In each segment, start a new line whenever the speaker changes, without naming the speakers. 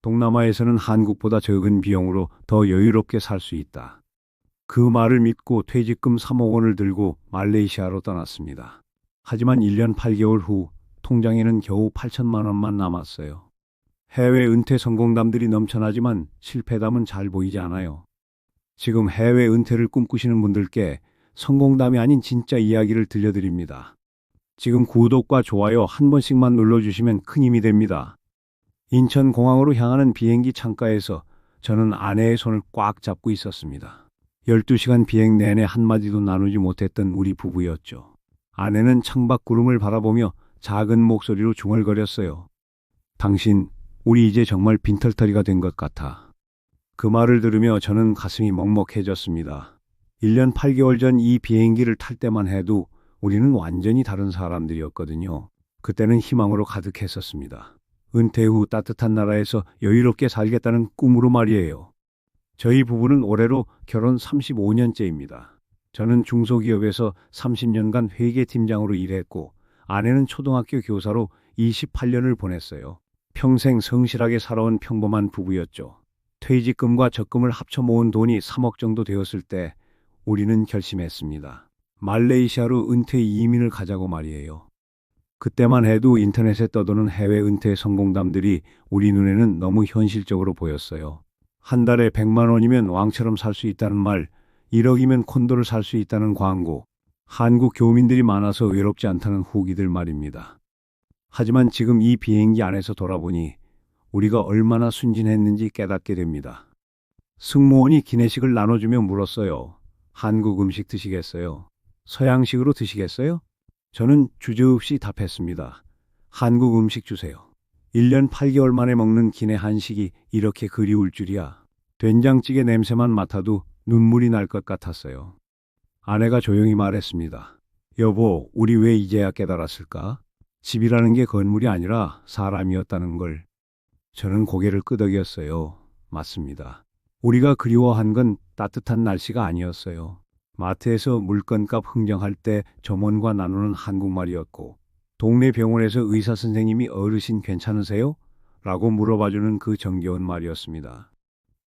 동남아에서는 한국보다 적은 비용으로 더 여유롭게 살 수 있다. 그 말을 믿고 퇴직금 3억 원을 들고 말레이시아로 떠났습니다. 하지만 1년 8개월 후 통장에는 겨우 8천만 원만 남았어요. 해외 은퇴 성공담들이 넘쳐나지만 실패담은 잘 보이지 않아요. 지금 해외 은퇴를 꿈꾸시는 분들께 성공담이 아닌 진짜 이야기를 들려드립니다. 지금 구독과 좋아요 한 번씩만 눌러주시면 큰 힘이 됩니다. 인천공항으로 향하는 비행기 창가에서 저는 아내의 손을 꽉 잡고 있었습니다. 12시간 비행 내내 한마디도 나누지 못했던 우리 부부였죠. 아내는 창밖 구름을 바라보며 작은 목소리로 중얼거렸어요. 당신, 우리 이제 정말 빈털터리가 된 것 같아. 그 말을 들으며 저는 가슴이 먹먹해졌습니다. 1년 8개월 전 이 비행기를 탈 때만 해도 우리는 완전히 다른 사람들이었거든요. 그때는 희망으로 가득했었습니다. 은퇴 후 따뜻한 나라에서 여유롭게 살겠다는 꿈으로 말이에요. 저희 부부는 올해로 결혼 35년째입니다. 저는 중소기업에서 30년간 회계팀장으로 일했고 아내는 초등학교 교사로 28년을 보냈어요. 평생 성실하게 살아온 평범한 부부였죠. 퇴직금과 적금을 합쳐 모은 돈이 3억 정도 되었을 때 우리는 결심했습니다. 말레이시아로 은퇴 이민을 가자고 말이에요. 그때만 해도 인터넷에 떠도는 해외 은퇴 성공담들이 우리 눈에는 너무 현실적으로 보였어요. 한 달에 100만 원이면 왕처럼 살 수 있다는 말, 1억이면 콘도를 살 수 있다는 광고, 한국 교민들이 많아서 외롭지 않다는 후기들 말입니다. 하지만 지금 이 비행기 안에서 돌아보니 우리가 얼마나 순진했는지 깨닫게 됩니다. 승무원이 기내식을 나눠주며 물었어요. 한국 음식 드시겠어요? 서양식으로 드시겠어요? 저는 주저없이 답했습니다. 한국 음식 주세요. 1년 8개월 만에 먹는 기내 한식이 이렇게 그리울 줄이야. 된장찌개 냄새만 맡아도 눈물이 날 것 같았어요. 아내가 조용히 말했습니다. 여보, 우리 왜 이제야 깨달았을까? 집이라는 게 건물이 아니라 사람이었다는 걸. 저는 고개를 끄덕였어요. 맞습니다. 우리가 그리워한 건 따뜻한 날씨가 아니었어요. 마트에서 물건값 흥정할 때 점원과 나누는 한국말이었고, 동네 병원에서 의사 선생님이 어르신 괜찮으세요? 라고 물어봐주는 그 정겨운 말이었습니다.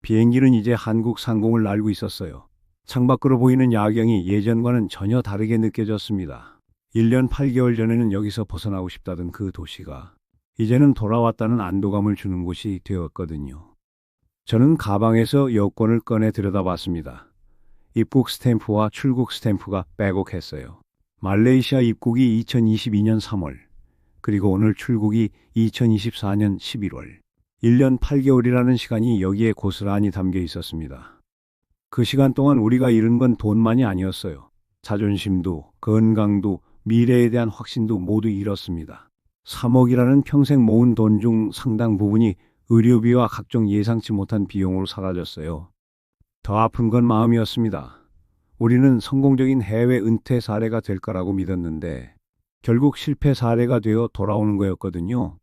비행기는 이제 한국 상공을 날고 있었어요. 창밖으로 보이는 야경이 예전과는 전혀 다르게 느껴졌습니다. 1년 8개월 전에는 여기서 벗어나고 싶다던 그 도시가 이제는 돌아왔다는 안도감을 주는 곳이 되었거든요. 저는 가방에서 여권을 꺼내 들여다봤습니다. 입국 스탬프와 출국 스탬프가 빼곡했어요. 말레이시아 입국이 2022년 3월, 그리고 오늘 출국이 2024년 11월. 1년 8개월이라는 시간이 여기에 고스란히 담겨 있었습니다. 그 시간 동안 우리가 잃은 건 돈만이 아니었어요. 자존심도, 건강도, 미래에 대한 확신도 모두 잃었습니다. 3억이라는 평생 모은 돈 중 상당 부분이 의료비와 각종 예상치 못한 비용으로 사라졌어요. 더 아픈 건 마음이었습니다. 우리는 성공적인 해외 은퇴 사례가 될 거라고 믿었는데 결국 실패 사례가 되어 돌아오는 거였거든요.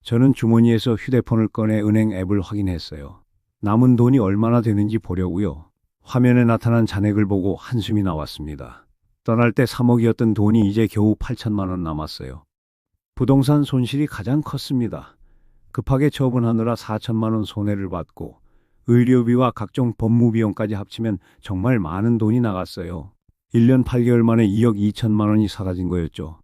저는 주머니에서 휴대폰을 꺼내 은행 앱을 확인했어요. 남은 돈이 얼마나 되는지 보려고요. 화면에 나타난 잔액을 보고 한숨이 나왔습니다. 떠날 때 3억이었던 돈이 이제 겨우 8천만 원 남았어요. 부동산 손실이 가장 컸습니다. 급하게 처분하느라 4천만 원 손해를 받고 의료비와 각종 법무 비용까지 합치면 정말 많은 돈이 나갔어요. 1년 8개월 만에 2억 2천만 원이 사라진 거였죠.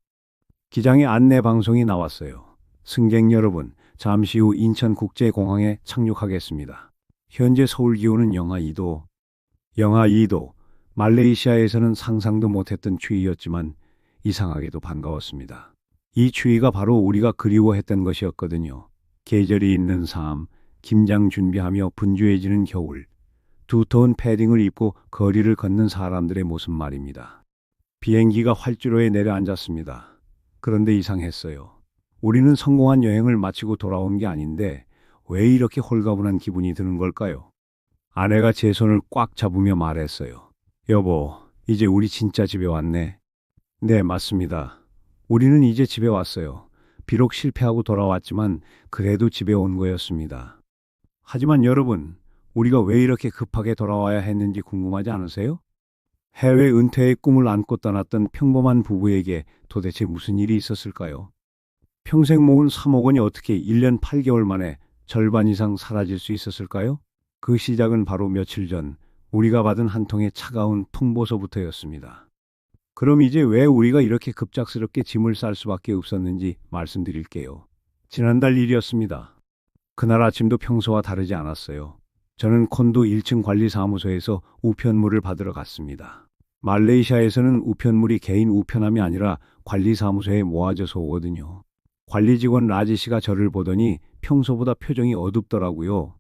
기장의 안내 방송이 나왔어요. 승객 여러분, 잠시 후 인천국제공항에 착륙하겠습니다. 현재 서울 기온은 영하 2도. 영하 2도. 말레이시아에서는 상상도 못했던 추위였지만 이상하게도 반가웠습니다. 이 추위가 바로 우리가 그리워했던 것이었거든요. 계절이 있는 삶, 김장 준비하며 분주해지는 겨울, 두터운 패딩을 입고 거리를 걷는 사람들의 모습 말입니다. 비행기가 활주로에 내려앉았습니다. 그런데 이상했어요. 우리는 성공한 여행을 마치고 돌아온 게 아닌데 왜 이렇게 홀가분한 기분이 드는 걸까요? 아내가 제 손을 꽉 잡으며 말했어요. 여보, 이제 우리 진짜 집에 왔네. 네, 맞습니다. 우리는 이제 집에 왔어요. 비록 실패하고 돌아왔지만 그래도 집에 온 거였습니다. 하지만 여러분, 우리가 왜 이렇게 급하게 돌아와야 했는지 궁금하지 않으세요? 해외 은퇴의 꿈을 안고 떠났던 평범한 부부에게 도대체 무슨 일이 있었을까요? 평생 모은 3억 원이 어떻게 1년 8개월 만에 절반 이상 사라질 수 있었을까요? 그 시작은 바로 며칠 전 우리가 받은 한 통의 차가운 통보서부터였습니다. 그럼 이제 왜 우리가 이렇게 급작스럽게 짐을 쌀 수밖에 없었는지 말씀드릴게요. 지난달 일이었습니다. 그날 아침도 평소와 다르지 않았어요. 저는 콘도 1층 관리사무소에서 우편물을 받으러 갔습니다. 말레이시아에서는 우편물이 개인 우편함이 아니라 관리사무소에 모아져서 오거든요. 관리 직원 라지 씨가 저를 보더니 평소보다 표정이 어둡더라고요.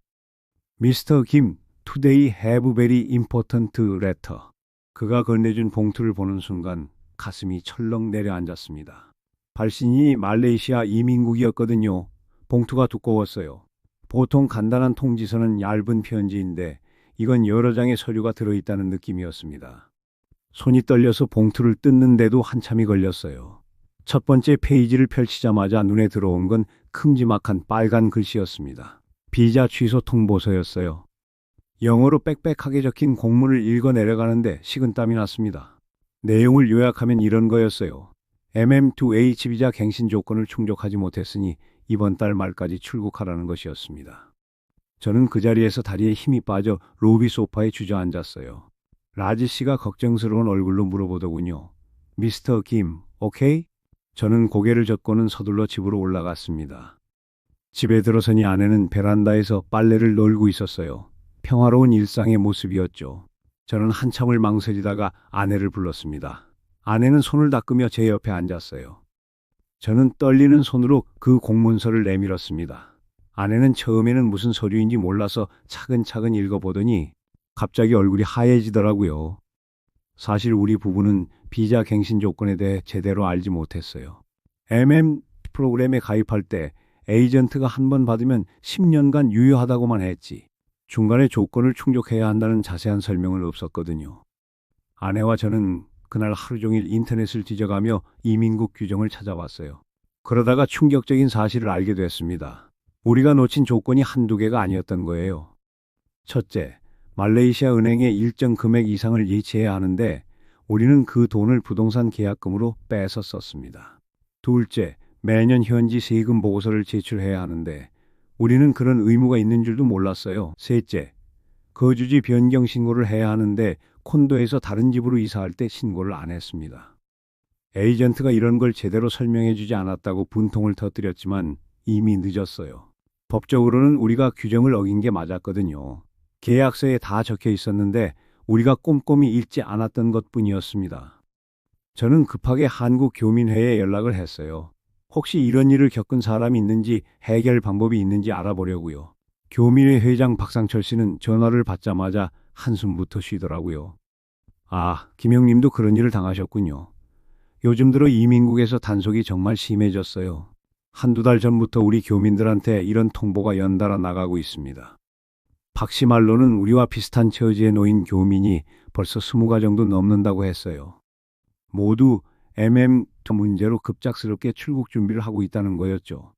미스터 김, today have very important letter. 그가 건네준 봉투를 보는 순간 가슴이 철렁 내려앉았습니다. 발신이 말레이시아 이민국이었거든요. 봉투가 두꺼웠어요. 보통 간단한 통지서는 얇은 편지인데 이건 여러 장의 서류가 들어있다는 느낌이었습니다. 손이 떨려서 봉투를 뜯는데도 한참이 걸렸어요. 첫 번째 페이지를 펼치자마자 눈에 들어온 건 큼지막한 빨간 글씨였습니다. 비자 취소 통보서였어요. 영어로 빽빽하게 적힌 공문을 읽어 내려가는데 식은땀이 났습니다. 내용을 요약하면 이런 거였어요. MM2H 비자 갱신 조건을 충족하지 못했으니 이번 달 말까지 출국하라는 것이었습니다. 저는 그 자리에서 다리에 힘이 빠져 로비 소파에 주저앉았어요. 라지 씨가 걱정스러운 얼굴로 물어보더군요. 미스터 김, 오케이? 저는 고개를 젓고는 서둘러 집으로 올라갔습니다. 집에 들어서니 아내는 베란다에서 빨래를 널고 있었어요. 평화로운 일상의 모습이었죠. 저는 한참을 망설이다가 아내를 불렀습니다. 아내는 손을 닦으며 제 옆에 앉았어요. 저는 떨리는 손으로 그 공문서를 내밀었습니다. 아내는 처음에는 무슨 서류인지 몰라서 차근차근 읽어보더니 갑자기 얼굴이 하얘지더라고요. 사실 우리 부부는 비자 갱신 조건에 대해 제대로 알지 못했어요. MM 프로그램에 가입할 때 에이전트가 한 번 받으면 10년간 유효하다고만 했지. 중간에 조건을 충족해야 한다는 자세한 설명은 없었거든요. 아내와 저는 그날 하루 종일 인터넷을 뒤져가며 이민국 규정을 찾아봤어요. 그러다가 충격적인 사실을 알게 됐습니다. 우리가 놓친 조건이 한두 개가 아니었던 거예요. 첫째, 말레이시아 은행에 일정 금액 이상을 예치해야 하는데 우리는 그 돈을 부동산 계약금으로 빼서 썼습니다. 둘째, 매년 현지 세금 보고서를 제출해야 하는데 우리는 그런 의무가 있는 줄도 몰랐어요. 셋째, 거주지 변경 신고를 해야 하는데 콘도에서 다른 집으로 이사할 때 신고를 안 했습니다. 에이전트가 이런 걸 제대로 설명해주지 않았다고 분통을 터뜨렸지만 이미 늦었어요. 법적으로는 우리가 규정을 어긴 게 맞았거든요. 계약서에 다 적혀 있었는데 우리가 꼼꼼히 읽지 않았던 것뿐이었습니다. 저는 급하게 한국교민회에 연락을 했어요. 혹시 이런 일을 겪은 사람이 있는지 해결 방법이 있는지 알아보려고요. 교민회 회장 박상철 씨는 전화를 받자마자 한숨부터 쉬더라고요. 아, 김영님도 그런 일을 당하셨군요. 요즘 들어 이민국에서 단속이 정말 심해졌어요. 한두 달 전부터 우리 교민들한테 이런 통보가 연달아 나가고 있습니다. 박 씨 말로는 우리와 비슷한 처지에 놓인 교민이 벌써 20가 정도 넘는다고 했어요. 모두 MM 문제로 급작스럽게 출국 준비를 하고 있다는 거였죠.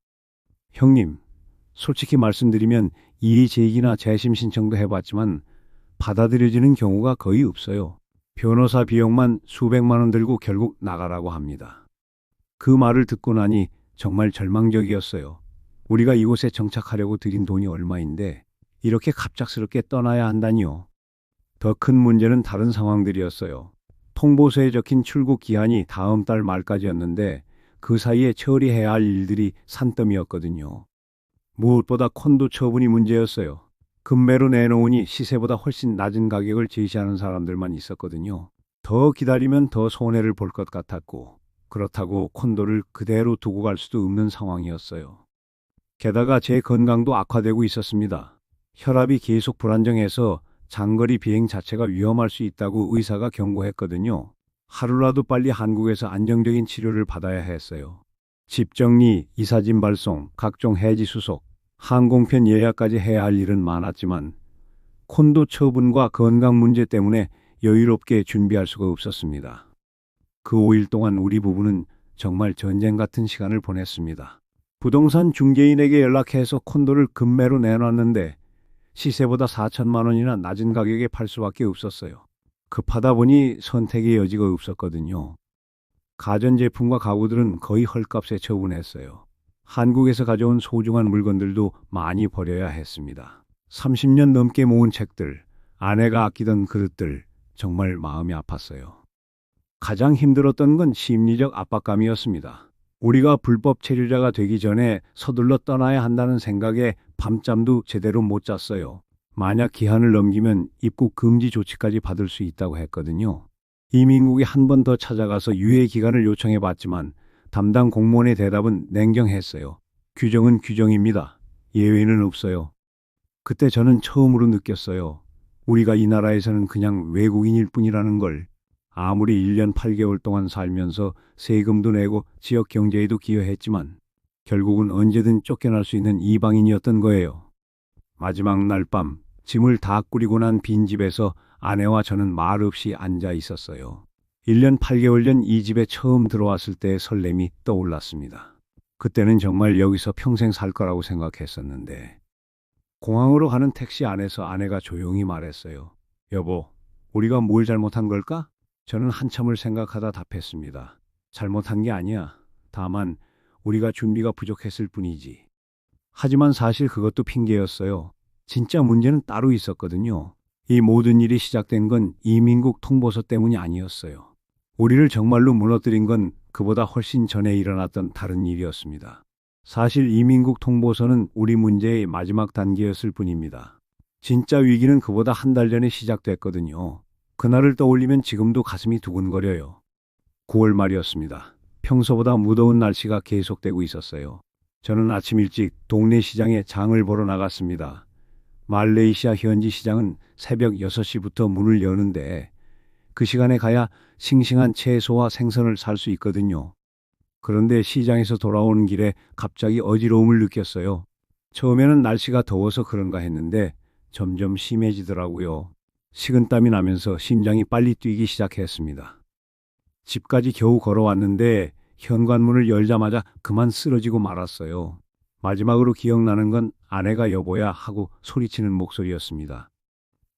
형님, 솔직히 말씀드리면 이의 제기나 재심 신청도 해봤지만 받아들여지는 경우가 거의 없어요. 변호사 비용만 수백만 원 들고 결국 나가라고 합니다. 그 말을 듣고 나니 정말 절망적이었어요. 우리가 이곳에 정착하려고 들인 돈이 얼마인데 이렇게 갑작스럽게 떠나야 한다니요. 더 큰 문제는 다른 상황들이었어요. 통보서에 적힌 출국 기한이 다음 달 말까지였는데 그 사이에 처리해야 할 일들이 산더미였거든요. 무엇보다 콘도 처분이 문제였어요. 금매로 내놓으니 시세보다 훨씬 낮은 가격을 제시하는 사람들만 있었거든요. 더 기다리면 더 손해를 볼 것 같았고 그렇다고 콘도를 그대로 두고 갈 수도 없는 상황이었어요. 게다가 제 건강도 악화되고 있었습니다. 혈압이 계속 불안정해서 장거리 비행 자체가 위험할 수 있다고 의사가 경고했거든요. 하루라도 빨리 한국에서 안정적인 치료를 받아야 했어요. 집 정리, 이사짐 발송, 각종 해지 수속, 항공편 예약까지 해야 할 일은 많았지만 콘도 처분과 건강 문제 때문에 여유롭게 준비할 수가 없었습니다. 그 5일 동안 우리 부부는 정말 전쟁 같은 시간을 보냈습니다. 부동산 중개인에게 연락해서 콘도를 금매로 내놨는데 시세보다 4천만 원이나 낮은 가격에 팔 수밖에 없었어요. 급하다 보니 선택의 여지가 없었거든요. 가전제품과 가구들은 거의 헐값에 처분했어요. 한국에서 가져온 소중한 물건들도 많이 버려야 했습니다. 30년 넘게 모은 책들, 아내가 아끼던 그릇들, 정말 마음이 아팠어요. 가장 힘들었던 건 심리적 압박감이었습니다. 우리가 불법 체류자가 되기 전에 서둘러 떠나야 한다는 생각에 밤잠도 제대로 못 잤어요. 만약 기한을 넘기면 입국 금지 조치까지 받을 수 있다고 했거든요. 이민국이 한 번 더 찾아가서 유예 기간을 요청해 봤지만 담당 공무원의 대답은 냉정했어요. 규정은 규정입니다. 예외는 없어요. 그때 저는 처음으로 느꼈어요. 우리가 이 나라에서는 그냥 외국인일 뿐이라는 걸. 아무리 1년 8개월 동안 살면서 세금도 내고 지역 경제에도 기여했지만 결국은 언제든 쫓겨날 수 있는 이방인이었던 거예요. 마지막 날 밤 짐을 다 꾸리고 난 빈집에서 아내와 저는 말 없이 앉아 있었어요. 1년 8개월 전 이 집에 처음 들어왔을 때의 설렘이 떠올랐습니다. 그때는 정말 여기서 평생 살 거라고 생각했었는데 공항으로 가는 택시 안에서 아내가 조용히 말했어요. 여보, 우리가 뭘 잘못한 걸까? 저는 한참을 생각하다 답했습니다. 잘못한 게 아니야. 다만 우리가 준비가 부족했을 뿐이지. 하지만 사실 그것도 핑계였어요. 진짜 문제는 따로 있었거든요. 이 모든 일이 시작된 건 이민국 통보서 때문이 아니었어요. 우리를 정말로 무너뜨린 건 그보다 훨씬 전에 일어났던 다른 일이었습니다. 사실 이민국 통보서는 우리 문제의 마지막 단계였을 뿐입니다. 진짜 위기는 그보다 한 달 전에 시작됐거든요. 그날을 떠올리면 지금도 가슴이 두근거려요. 9월 말이었습니다. 평소보다 무더운 날씨가 계속되고 있었어요. 저는 아침 일찍 동네 시장에 장을 보러 나갔습니다. 말레이시아 현지 시장은 새벽 6시부터 문을 여는데 그 시간에 가야 싱싱한 채소와 생선을 살 수 있거든요. 그런데 시장에서 돌아오는 길에 갑자기 어지러움을 느꼈어요. 처음에는 날씨가 더워서 그런가 했는데 점점 심해지더라고요. 식은땀이 나면서 심장이 빨리 뛰기 시작했습니다. 집까지 겨우 걸어왔는데 현관문을 열자마자 그만 쓰러지고 말았어요. 마지막으로 기억나는 건 아내가 여보야 하고 소리치는 목소리였습니다.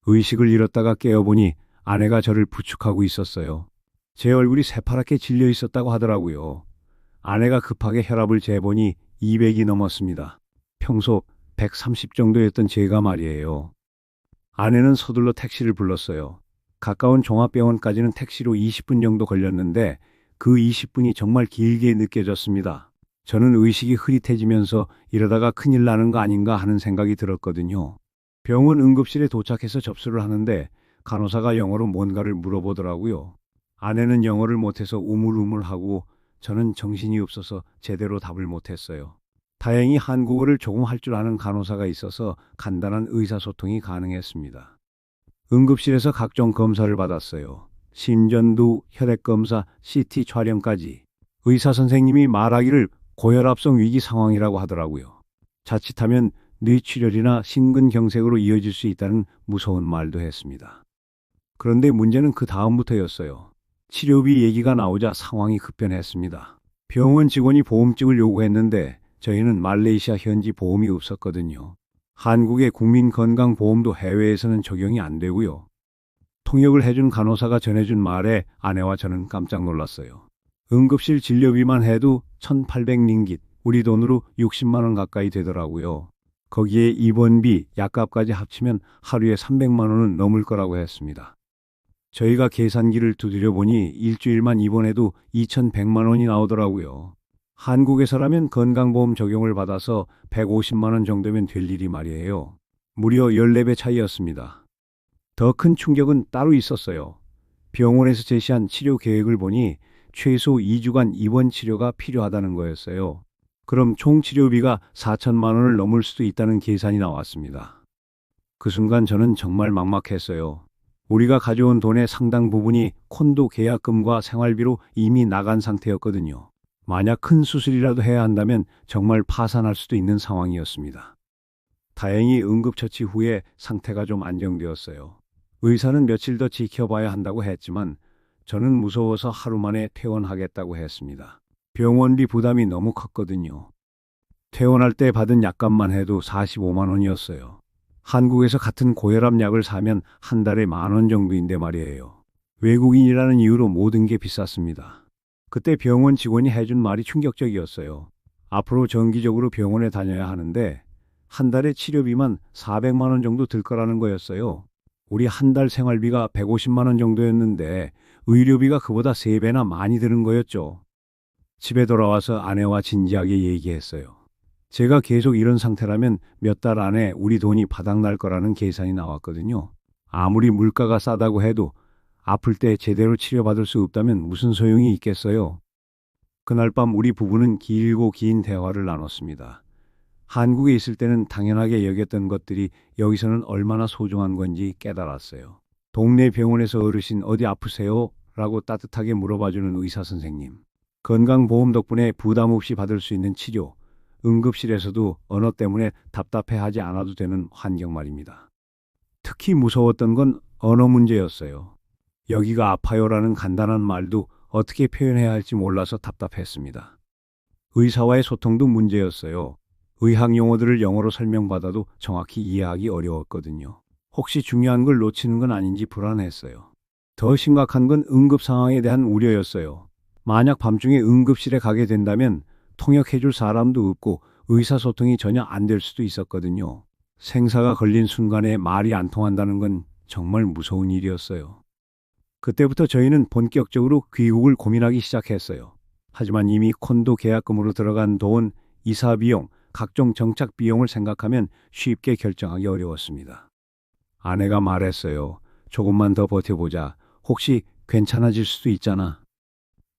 의식을 잃었다가 깨어보니 아내가 저를 부축하고 있었어요. 제 얼굴이 새파랗게 질려 있었다고 하더라고요. 아내가 급하게 혈압을 재보니 200이 넘었습니다. 평소 130 정도였던 제가 말이에요. 아내는 서둘러 택시를 불렀어요. 가까운 종합병원까지는 택시로 20분 정도 걸렸는데 그 20분이 정말 길게 느껴졌습니다. 저는 의식이 흐릿해지면서 이러다가 큰일 나는 거 아닌가 하는 생각이 들었거든요. 병원 응급실에 도착해서 접수를 하는데 간호사가 영어로 뭔가를 물어보더라고요. 아내는 영어를 못해서 우물우물하고 저는 정신이 없어서 제대로 답을 못했어요. 다행히 한국어를 조금 할 줄 아는 간호사가 있어서 간단한 의사소통이 가능했습니다. 응급실에서 각종 검사를 받았어요. 심전도, 혈액검사, CT 촬영까지. 의사 선생님이 말하기를 고혈압성 위기 상황이라고 하더라고요. 자칫하면 뇌출혈이나 심근경색으로 이어질 수 있다는 무서운 말도 했습니다. 그런데 문제는 그 다음부터였어요. 치료비 얘기가 나오자 상황이 급변했습니다. 병원 직원이 보험증을 요구했는데 저희는 말레이시아 현지 보험이 없었거든요. 한국의 국민건강보험도 해외에서는 적용이 안 되고요. 통역을 해준 간호사가 전해준 말에 아내와 저는 깜짝 놀랐어요. 응급실 진료비만 해도 1,800링깃, 우리 돈으로 60만 원 가까이 되더라고요. 거기에 입원비, 약값까지 합치면 하루에 300만 원은 넘을 거라고 했습니다. 저희가 계산기를 두드려 보니 일주일만 입원해도 2,100만 원이 나오더라고요. 한국에서라면 건강보험 적용을 받아서 150만 원 정도면 될 일이 말이에요. 무려 14배 차이였습니다. 더 큰 충격은 따로 있었어요. 병원에서 제시한 치료 계획을 보니 최소 2주간 입원 치료가 필요하다는 거였어요. 그럼 총 치료비가 4천만 원을 넘을 수도 있다는 계산이 나왔습니다. 그 순간 저는 정말 막막했어요. 우리가 가져온 돈의 상당 부분이 콘도 계약금과 생활비로 이미 나간 상태였거든요. 만약 큰 수술이라도 해야 한다면 정말 파산할 수도 있는 상황이었습니다. 다행히 응급처치 후에 상태가 좀 안정되었어요. 의사는 며칠 더 지켜봐야 한다고 했지만 저는 무서워서 하루 만에 퇴원하겠다고 했습니다. 병원비 부담이 너무 컸거든요. 퇴원할 때 받은 약값만 해도 45만 원이었어요. 한국에서 같은 고혈압 약을 사면 한 달에 10,000원 정도인데 말이에요. 외국인이라는 이유로 모든 게 비쌌습니다. 그때 병원 직원이 해준 말이 충격적이었어요. 앞으로 정기적으로 병원에 다녀야 하는데 한 달에 치료비만 400만 원 정도 들 거라는 거였어요. 우리 한 달 생활비가 150만 원 정도였는데 의료비가 그보다 3배나 많이 드는 거였죠. 집에 돌아와서 아내와 진지하게 얘기했어요. 제가 계속 이런 상태라면 몇 달 안에 우리 돈이 바닥날 거라는 계산이 나왔거든요. 아무리 물가가 싸다고 해도 아플 때 제대로 치료받을 수 없다면 무슨 소용이 있겠어요. 그날 밤 우리 부부는 길고 긴 대화를 나눴습니다. 한국에 있을 때는 당연하게 여겼던 것들이 여기서는 얼마나 소중한 건지 깨달았어요. 동네 병원에서 어르신 어디 아프세요? 라고 따뜻하게 물어봐주는 의사 선생님. 건강보험 덕분에 부담 없이 받을 수 있는 치료. 응급실에서도 언어 때문에 답답해하지 않아도 되는 환경 말입니다. 특히 무서웠던 건 언어 문제였어요. 여기가 아파요라는 간단한 말도 어떻게 표현해야 할지 몰라서 답답했습니다. 의사와의 소통도 문제였어요. 의학 용어들을 영어로 설명받아도 정확히 이해하기 어려웠거든요. 혹시 중요한 걸 놓치는 건 아닌지 불안했어요. 더 심각한 건 응급 상황에 대한 우려였어요. 만약 밤중에 응급실에 가게 된다면 통역해줄 사람도 없고 의사소통이 전혀 안 될 수도 있었거든요. 생사가 걸린 순간에 말이 안 통한다는 건 정말 무서운 일이었어요. 그때부터 저희는 본격적으로 귀국을 고민하기 시작했어요. 하지만 이미 콘도 계약금으로 들어간 돈, 이사 비용, 각종 정착 비용을 생각하면 쉽게 결정하기 어려웠습니다. 아내가 말했어요. 조금만 더 버텨보자. 혹시 괜찮아질 수도 있잖아.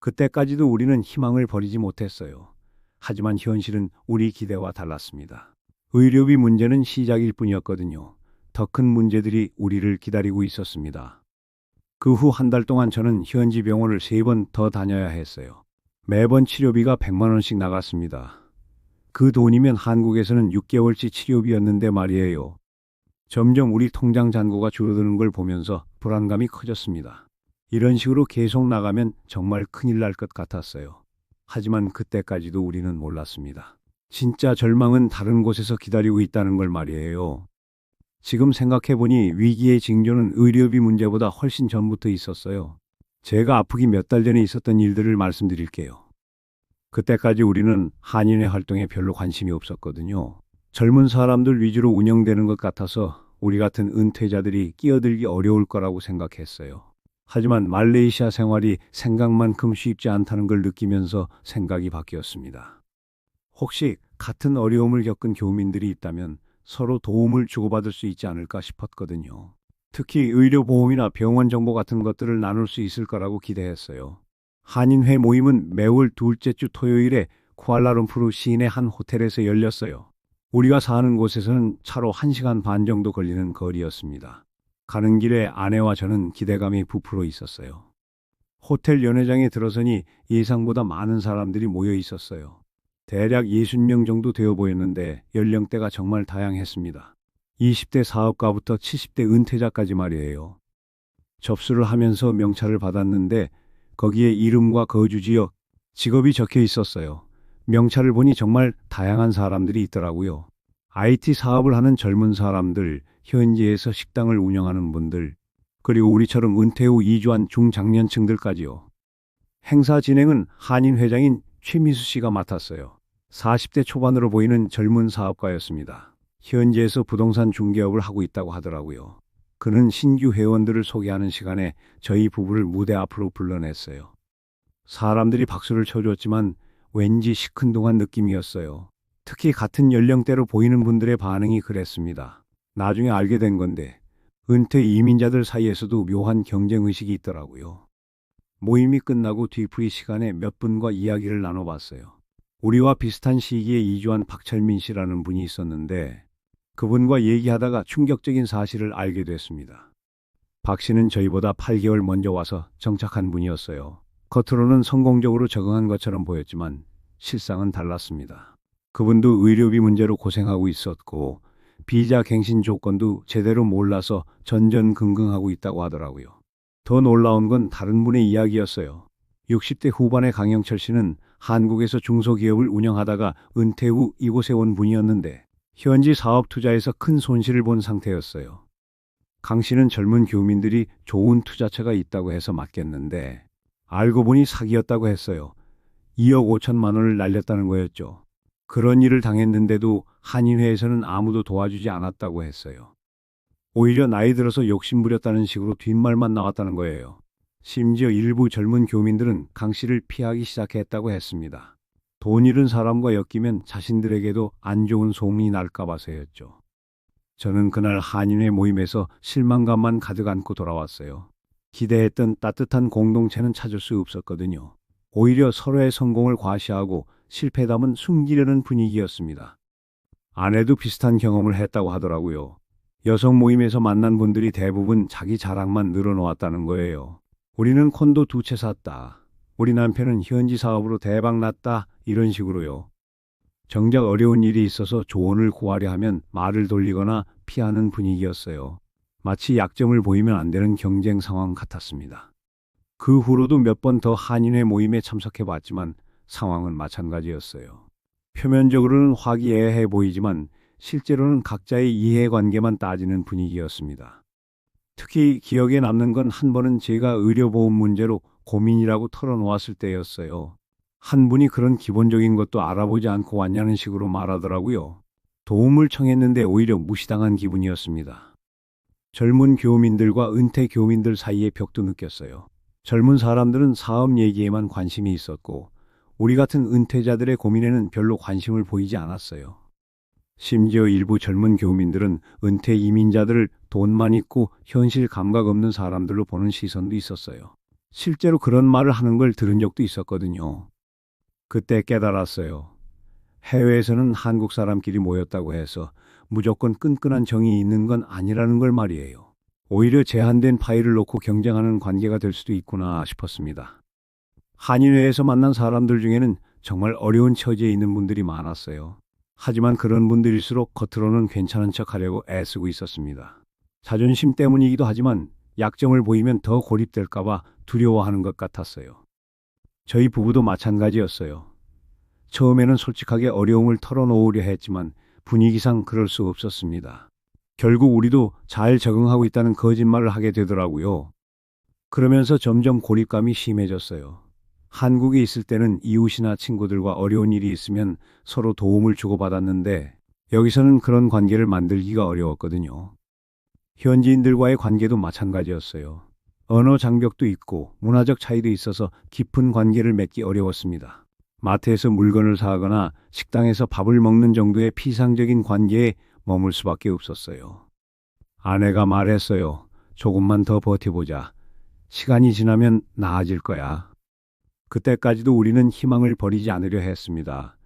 그때까지도 우리는 희망을 버리지 못했어요. 하지만 현실은 우리 기대와 달랐습니다. 의료비 문제는 시작일 뿐이었거든요. 더 큰 문제들이 우리를 기다리고 있었습니다. 그 후 한 달 동안 저는 현지 병원을 3번 더 다녀야 했어요. 매번 치료비가 100만 원씩 나갔습니다. 그 돈이면 한국에서는 6개월치 치료비였는데 말이에요. 점점 우리 통장 잔고가 줄어드는 걸 보면서 불안감이 커졌습니다. 이런 식으로 계속 나가면 정말 큰일 날 것 같았어요. 하지만 그때까지도 우리는 몰랐습니다. 진짜 절망은 다른 곳에서 기다리고 있다는 걸 말이에요. 지금 생각해보니 위기의 징조는 의료비 문제보다 훨씬 전부터 있었어요. 제가 아프기 몇 달 전에 있었던 일들을 말씀드릴게요. 그때까지 우리는 한인회 활동에 별로 관심이 없었거든요. 젊은 사람들 위주로 운영되는 것 같아서 우리 같은 은퇴자들이 끼어들기 어려울 거라고 생각했어요. 하지만 말레이시아 생활이 생각만큼 쉽지 않다는 걸 느끼면서 생각이 바뀌었습니다. 혹시 같은 어려움을 겪은 교민들이 있다면 서로 도움을 주고받을 수 있지 않을까 싶었거든요. 특히 의료보험이나 병원 정보 같은 것들을 나눌 수 있을 거라고 기대했어요. 한인회 모임은 매월 둘째 주 토요일에 쿠알라룸푸르 시내 한 호텔에서 열렸어요. 우리가 사는 곳에서는 차로 1시간 반 정도 걸리는 거리였습니다. 가는 길에 아내와 저는 기대감이 부풀어 있었어요. 호텔 연회장에 들어서니 예상보다 많은 사람들이 모여 있었어요. 대략 60명 정도 되어 보였는데 연령대가 정말 다양했습니다. 20대 사업가부터 70대 은퇴자까지 말이에요. 접수를 하면서 명찰을 받았는데 거기에 이름과 거주 지역, 직업이 적혀 있었어요. 명찰을 보니 정말 다양한 사람들이 있더라고요. IT 사업을 하는 젊은 사람들, 현지에서 식당을 운영하는 분들, 그리고 우리처럼 은퇴 후 이주한 중장년층들까지요. 행사 진행은 한인 회장인 최미수 씨가 맡았어요. 40대 초반으로 보이는 젊은 사업가였습니다. 현지에서 부동산 중개업을 하고 있다고 하더라고요. 그는 신규 회원들을 소개하는 시간에 저희 부부를 무대 앞으로 불러냈어요. 사람들이 박수를 쳐줬지만 왠지 시큰둥한 느낌이었어요. 특히 같은 연령대로 보이는 분들의 반응이 그랬습니다. 나중에 알게 된 건데 은퇴 이민자들 사이에서도 묘한 경쟁의식이 있더라고요. 모임이 끝나고 뒤풀이 시간에 몇 분과 이야기를 나눠봤어요. 우리와 비슷한 시기에 이주한 박철민 씨라는 분이 있었는데 그분과 얘기하다가 충격적인 사실을 알게 됐습니다. 박 씨는 저희보다 8개월 먼저 와서 정착한 분이었어요. 겉으로는 성공적으로 적응한 것처럼 보였지만 실상은 달랐습니다. 그분도 의료비 문제로 고생하고 있었고 비자 갱신 조건도 제대로 몰라서 전전긍긍하고 있다고 하더라고요. 더 놀라운 건 다른 분의 이야기였어요. 60대 후반의 강영철 씨는 한국에서 중소기업을 운영하다가 은퇴 후 이곳에 온 분이었는데 현지 사업 투자에서 큰 손실을 본 상태였어요. 강 씨는 젊은 교민들이 좋은 투자처가 있다고 해서 맡겼는데 알고 보니 사기였다고 했어요. 2억 5천만 원을 날렸다는 거였죠. 그런 일을 당했는데도 한인회에서는 아무도 도와주지 않았다고 했어요. 오히려 나이 들어서 욕심부렸다는 식으로 뒷말만 나왔다는 거예요. 심지어 일부 젊은 교민들은 강 씨를 피하기 시작했다고 했습니다. 돈 잃은 사람과 엮이면 자신들에게도 안 좋은 소문이 날까 봐서였죠. 저는 그날 한인회 모임에서 실망감만 가득 안고 돌아왔어요. 기대했던 따뜻한 공동체는 찾을 수 없었거든요. 오히려 서로의 성공을 과시하고 실패담은 숨기려는 분위기였습니다. 아내도 비슷한 경험을 했다고 하더라고요. 여성 모임에서 만난 분들이 대부분 자기 자랑만 늘어놓았다는 거예요. 우리는 콘도 2채 샀다. 우리 남편은 현지 사업으로 대박 났다. 이런 식으로요. 정작 어려운 일이 있어서 조언을 구하려 하면 말을 돌리거나 피하는 분위기였어요. 마치 약점을 보이면 안 되는 경쟁 상황 같았습니다. 그 후로도 몇 번 더 한인회 모임에 참석해 봤지만 상황은 마찬가지였어요. 표면적으로는 화기애애해 보이지만 실제로는 각자의 이해관계만 따지는 분위기였습니다. 특히 기억에 남는 건 한 번은 제가 의료보험 문제로 고민이라고 털어놓았을 때였어요. 한 분이 그런 기본적인 것도 알아보지 않고 왔냐는 식으로 말하더라고요. 도움을 청했는데 오히려 무시당한 기분이었습니다. 젊은 교민들과 은퇴 교민들 사이의 벽도 느꼈어요. 젊은 사람들은 사업 얘기에만 관심이 있었고 우리 같은 은퇴자들의 고민에는 별로 관심을 보이지 않았어요. 심지어 일부 젊은 교민들은 은퇴 이민자들을 돈만 있고 현실 감각 없는 사람들로 보는 시선도 있었어요. 실제로 그런 말을 하는 걸 들은 적도 있었거든요. 그때 깨달았어요. 해외에서는 한국 사람끼리 모였다고 해서 무조건 끈끈한 정이 있는 건 아니라는 걸 말이에요. 오히려 제한된 파일을 놓고 경쟁하는 관계가 될 수도 있구나 싶었습니다. 한인회에서 만난 사람들 중에는 정말 어려운 처지에 있는 분들이 많았어요. 하지만 그런 분들일수록 겉으로는 괜찮은 척 하려고 애쓰고 있었습니다. 자존심 때문이기도 하지만 약점을 보이면 더 고립될까봐 두려워하는 것 같았어요. 저희 부부도 마찬가지였어요. 처음에는 솔직하게 어려움을 털어놓으려 했지만 분위기상 그럴 수 없었습니다. 결국 우리도 잘 적응하고 있다는 거짓말을 하게 되더라고요. 그러면서 점점 고립감이 심해졌어요. 한국에 있을 때는 이웃이나 친구들과 어려운 일이 있으면 서로 도움을 주고받았는데 여기서는 그런 관계를 만들기가 어려웠거든요. 현지인들과의 관계도 마찬가지였어요. 언어 장벽도 있고 문화적 차이도 있어서 깊은 관계를 맺기 어려웠습니다. 마트에서 물건을 사거나 식당에서 밥을 먹는 정도의 피상적인 관계에 머물 수밖에 없었어요. 아내가 말했어요. 조금만 더 버텨보자. 시간이 지나면 나아질 거야. 그때까지도 우리는 희망을 버리지 않으려 했습니다.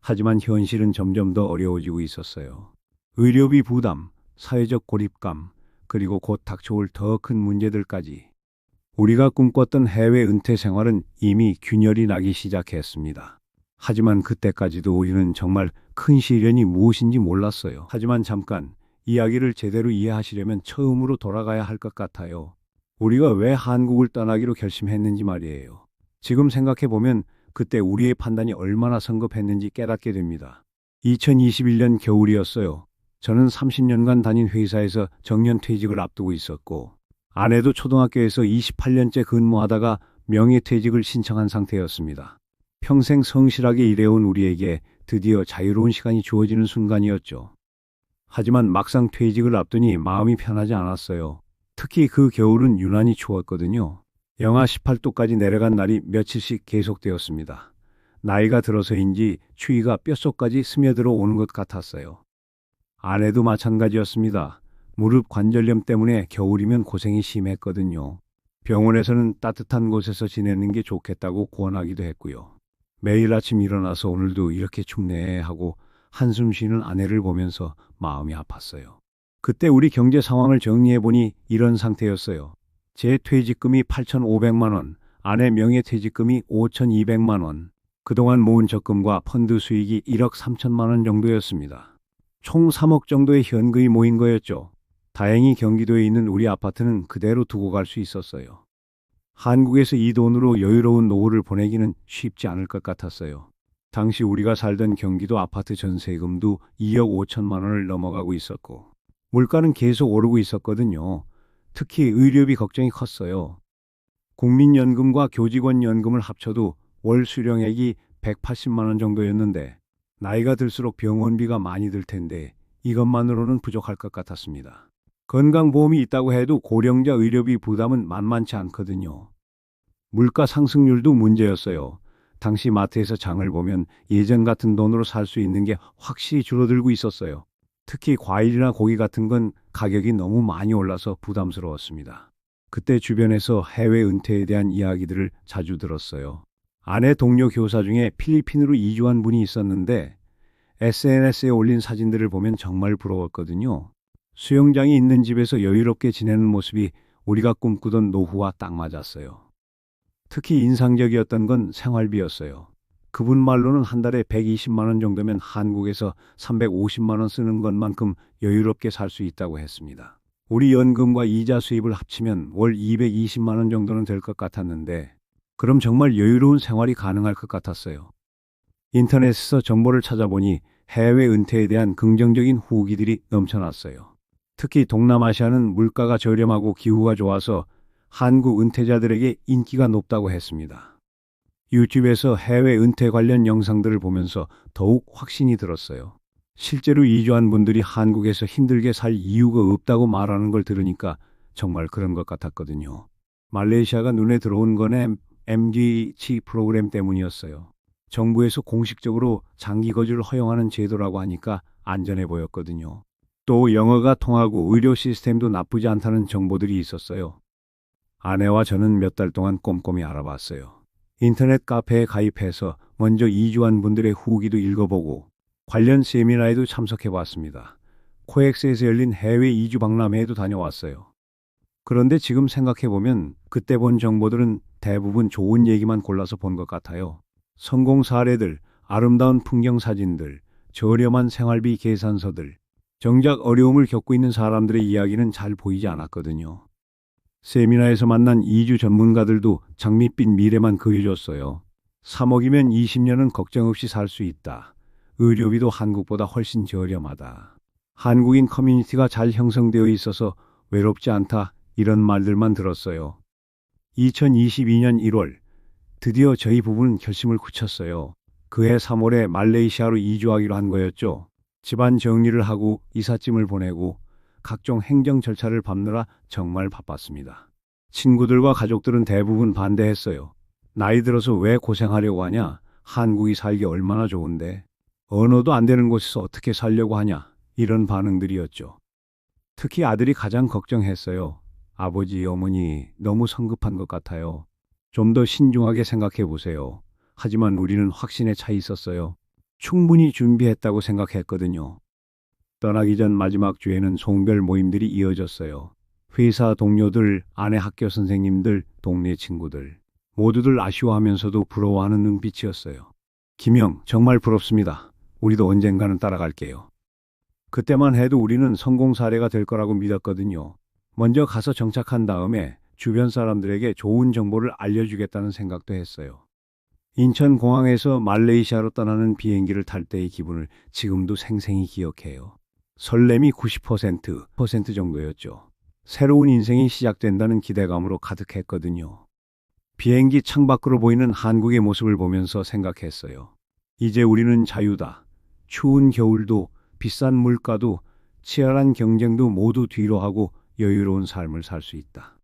하지만 현실은 점점 더 어려워지고 있었어요. 의료비 부담, 사회적 고립감, 그리고 곧 닥쳐올 더 큰 문제들까지. 우리가 꿈꿨던 해외 은퇴 생활은 이미 균열이 나기 시작했습니다. 하지만 그때까지도 우리는 정말 큰 시련이 무엇인지 몰랐어요. 하지만 잠깐, 이야기를 제대로 이해하시려면 처음으로 돌아가야 할 것 같아요. 우리가 왜 한국을 떠나기로 결심했는지 말이에요. 지금 생각해보면 그때 우리의 판단이 얼마나 성급했는지 깨닫게 됩니다. 2021년 겨울이었어요. 저는 30년간 다닌 회사에서 정년퇴직을 앞두고 있었고 아내도 초등학교에서 28년째 근무하다가 명예퇴직을 신청한 상태였습니다. 평생 성실하게 일해온 우리에게 드디어 자유로운 시간이 주어지는 순간이었죠. 하지만 막상 퇴직을 앞두니 마음이 편하지 않았어요. 특히 그 겨울은 유난히 추웠거든요. 영하 18도까지 내려간 날이 며칠씩 계속되었습니다. 나이가 들어서인지 추위가 뼛속까지 스며들어 오는 것 같았어요. 아내도 마찬가지였습니다. 무릎 관절염 때문에 겨울이면 고생이 심했거든요. 병원에서는 따뜻한 곳에서 지내는 게 좋겠다고 권하기도 했고요. 매일 아침 일어나서 오늘도 이렇게 춥네 하고 한숨 쉬는 아내를 보면서 마음이 아팠어요. 그때 우리 경제 상황을 정리해보니 이런 상태였어요. 제 퇴직금이 8,500만 원, 아내 명예퇴직금이 5,200만 원, 그동안 모은 적금과 펀드 수익이 1억 3천만 원 정도였습니다. 총 3억 정도의 현금이 모인 거였죠. 다행히 경기도에 있는 우리 아파트는 그대로 두고 갈 수 있었어요. 한국에서 이 돈으로 여유로운 노후를 보내기는 쉽지 않을 것 같았어요. 당시 우리가 살던 경기도 아파트 전세금도 2억 5천만 원을 넘어가고 있었고 물가는 계속 오르고 있었거든요. 특히 의료비 걱정이 컸어요. 국민연금과 교직원연금을 합쳐도 월 수령액이 180만 원 정도였는데 나이가 들수록 병원비가 많이 들 텐데 이것만으로는 부족할 것 같았습니다. 건강보험이 있다고 해도 고령자 의료비 부담은 만만치 않거든요. 물가 상승률도 문제였어요. 당시 마트에서 장을 보면 예전 같은 돈으로 살 수 있는 게 확실히 줄어들고 있었어요. 특히 과일이나 고기 같은 건 가격이 너무 많이 올라서 부담스러웠습니다. 그때 주변에서 해외 은퇴에 대한 이야기들을 자주 들었어요. 아내 동료 교사 중에 필리핀으로 이주한 분이 있었는데 SNS에 올린 사진들을 보면 정말 부러웠거든요. 수영장이 있는 집에서 여유롭게 지내는 모습이 우리가 꿈꾸던 노후와 딱 맞았어요. 특히 인상적이었던 건 생활비였어요. 그분 말로는 한 달에 120만 원 정도면 한국에서 350만 원 쓰는 것만큼 여유롭게 살 수 있다고 했습니다. 우리 연금과 이자 수입을 합치면 월 220만 원 정도는 될 것 같았는데 그럼 정말 여유로운 생활이 가능할 것 같았어요. 인터넷에서 정보를 찾아보니 해외 은퇴에 대한 긍정적인 후기들이 넘쳐났어요. 특히 동남아시아는 물가가 저렴하고 기후가 좋아서 한국 은퇴자들에게 인기가 높다고 했습니다. 유튜브에서 해외 은퇴 관련 영상들을 보면서 더욱 확신이 들었어요. 실제로 이주한 분들이 한국에서 힘들게 살 이유가 없다고 말하는 걸 들으니까 정말 그런 것 같았거든요. 말레이시아가 눈에 들어온 건 MGC 프로그램 때문이었어요. 정부에서 공식적으로 장기 거주를 허용하는 제도라고 하니까 안전해 보였거든요. 또 영어가 통하고 의료 시스템도 나쁘지 않다는 정보들이 있었어요. 아내와 저는 몇 달 동안 꼼꼼히 알아봤어요. 인터넷 카페에 가입해서 먼저 이주한 분들의 후기도 읽어보고 관련 세미나에도 참석해봤습니다. 코엑스에서 열린 해외 이주 박람회에도 다녀왔어요. 그런데 지금 생각해보면 그때 본 정보들은 대부분 좋은 얘기만 골라서 본 것 같아요. 성공 사례들, 아름다운 풍경 사진들, 저렴한 생활비 계산서들. 정작 어려움을 겪고 있는 사람들의 이야기는 잘 보이지 않았거든요. 세미나에서 만난 이주 전문가들도 장밋빛 미래만 그려줬어요. 3억이면 20년은 걱정 없이 살 수 있다. 의료비도 한국보다 훨씬 저렴하다. 한국인 커뮤니티가 잘 형성되어 있어서 외롭지 않다. 이런 말들만 들었어요. 2022년 1월 드디어 저희 부부는 결심을 굳혔어요. 그해 3월에 말레이시아로 이주하기로 한 거였죠. 집안 정리를 하고 이삿짐을 보내고 각종 행정 절차를 밟느라 정말 바빴습니다. 친구들과 가족들은 대부분 반대했어요. 나이 들어서 왜 고생하려고 하냐? 한국이 살기 얼마나 좋은데. 언어도 안 되는 곳에서 어떻게 살려고 하냐? 이런 반응들이었죠. 특히 아들이 가장 걱정했어요. 아버지, 어머니 너무 성급한 것 같아요. 좀 더 신중하게 생각해 보세요. 하지만 우리는 확신에 차 있었어요. 충분히 준비했다고 생각했거든요. 떠나기 전 마지막 주에는 송별 모임들이 이어졌어요. 회사 동료들, 아내 학교 선생님들, 동네 친구들. 모두들 아쉬워하면서도 부러워하는 눈빛이었어요. 김영, 정말 부럽습니다. 우리도 언젠가는 따라갈게요. 그때만 해도 우리는 성공 사례가 될 거라고 믿었거든요. 먼저 가서 정착한 다음에 주변 사람들에게 좋은 정보를 알려주겠다는 생각도 했어요. 인천공항에서 말레이시아로 떠나는 비행기를 탈 때의 기분을 지금도 생생히 기억해요. 설렘이 90% 정도였죠. 새로운 인생이 시작된다는 기대감으로 가득했거든요. 비행기 창밖으로 보이는 한국의 모습을 보면서 생각했어요. 이제 우리는 자유다. 추운 겨울도 비싼 물가도 치열한 경쟁도 모두 뒤로 하고 여유로운 삶을 살 수 있다.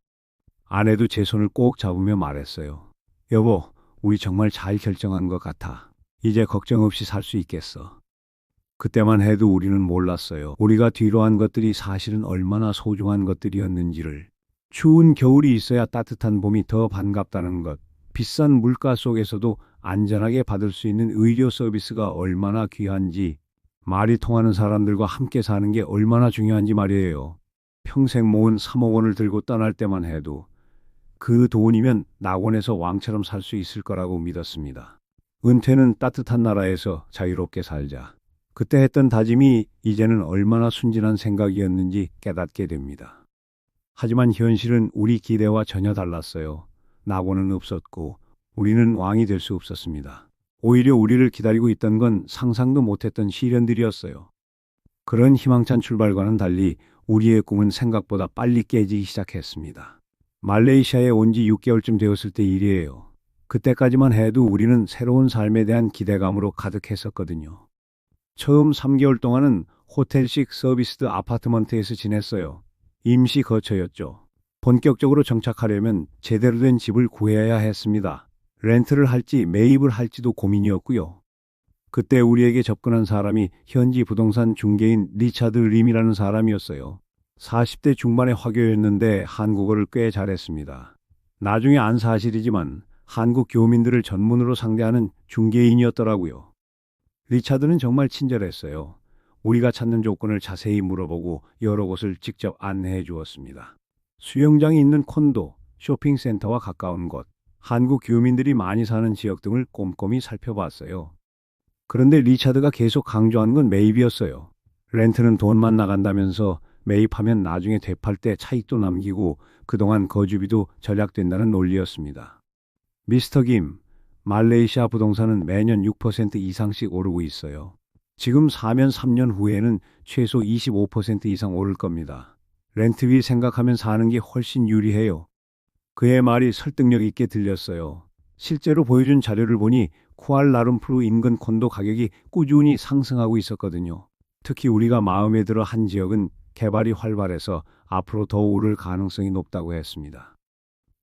아내도 제 손을 꼭 잡으며 말했어요. 여보, 우리 정말 잘 결정한 것 같아. 이제 걱정 없이 살 수 있겠어. 그때만 해도 우리는 몰랐어요. 우리가 뒤로 한 것들이 사실은 얼마나 소중한 것들이었는지를. 추운 겨울이 있어야 따뜻한 봄이 더 반갑다는 것. 비싼 물가 속에서도 안전하게 받을 수 있는 의료 서비스가 얼마나 귀한지. 말이 통하는 사람들과 함께 사는 게 얼마나 중요한지 말이에요. 평생 모은 3억 원을 들고 떠날 때만 해도 그 돈이면 낙원에서 왕처럼 살 수 있을 거라고 믿었습니다. 은퇴는 따뜻한 나라에서 자유롭게 살자. 그때 했던 다짐이 이제는 얼마나 순진한 생각이었는지 깨닫게 됩니다. 하지만 현실은 우리 기대와 전혀 달랐어요. 낙원은 없었고 우리는 왕이 될 수 없었습니다. 오히려 우리를 기다리고 있던 건 상상도 못했던 시련들이었어요. 그런 희망찬 출발과는 달리 우리의 꿈은 생각보다 빨리 깨지기 시작했습니다. 말레이시아에 온 지 6개월쯤 되었을 때 일이에요. 그때까지만 해도 우리는 새로운 삶에 대한 기대감으로 가득했었거든요. 처음 3개월 동안은 호텔식 서비스드 아파트먼트에서 지냈어요. 임시 거처였죠. 본격적으로 정착하려면 제대로 된 집을 구해야 했습니다. 렌트를 할지 매입을 할지도 고민이었고요. 그때 우리에게 접근한 사람이 현지 부동산 중개인 리차드 림이라는 사람이었어요. 40대 중반의 화교였는데 한국어를 꽤 잘했습니다. 나중에 안 사실이지만 한국 교민들을 전문으로 상대하는 중개인이었더라고요. 리차드는 정말 친절했어요. 우리가 찾는 조건을 자세히 물어보고 여러 곳을 직접 안내해 주었습니다. 수영장이 있는 콘도, 쇼핑센터와 가까운 곳, 한국 교민들이 많이 사는 지역 등을 꼼꼼히 살펴봤어요. 그런데 리차드가 계속 강조한 건 매입이었어요. 렌트는 돈만 나간다면서 매입하면 나중에 되팔 때 차익도 남기고 그동안 거주비도 절약된다는 논리였습니다. 미스터 김, 말레이시아 부동산은 매년 6% 이상씩 오르고 있어요. 지금 사면 3년 후에는 최소 25% 이상 오를 겁니다. 렌트비 생각하면 사는 게 훨씬 유리해요. 그의 말이 설득력 있게 들렸어요. 실제로 보여준 자료를 보니 쿠알라룸푸르 인근 콘도 가격이 꾸준히 상승하고 있었거든요. 특히 우리가 마음에 들어 한 지역은 개발이 활발해서 앞으로 더 오를 가능성이 높다고 했습니다.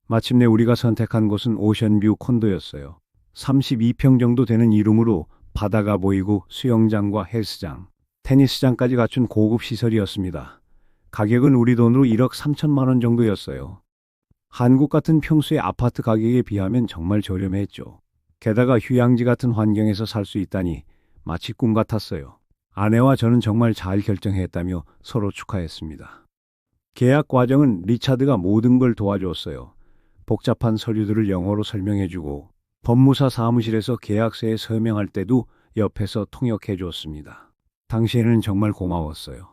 마침내 우리가 선택한 곳은 오션뷰 콘도였어요. 32평 정도 되는 이름으로 바다가 보이고 수영장과 헬스장, 테니스장까지 갖춘 고급 시설이었습니다. 가격은 우리 돈으로 1억 3천만 원 정도였어요. 한국 같은 평수의 아파트 가격에 비하면 정말 저렴했죠. 게다가 휴양지 같은 환경에서 살 수 있다니 마치 꿈 같았어요. 아내와 저는 정말 잘 결정했다며 서로 축하했습니다. 계약 과정은 리차드가 모든 걸 도와줬어요. 복잡한 서류들을 영어로 설명해주고 법무사 사무실에서 계약서에 서명할 때도 옆에서 통역해 줬습니다. 당시에는 정말 고마웠어요.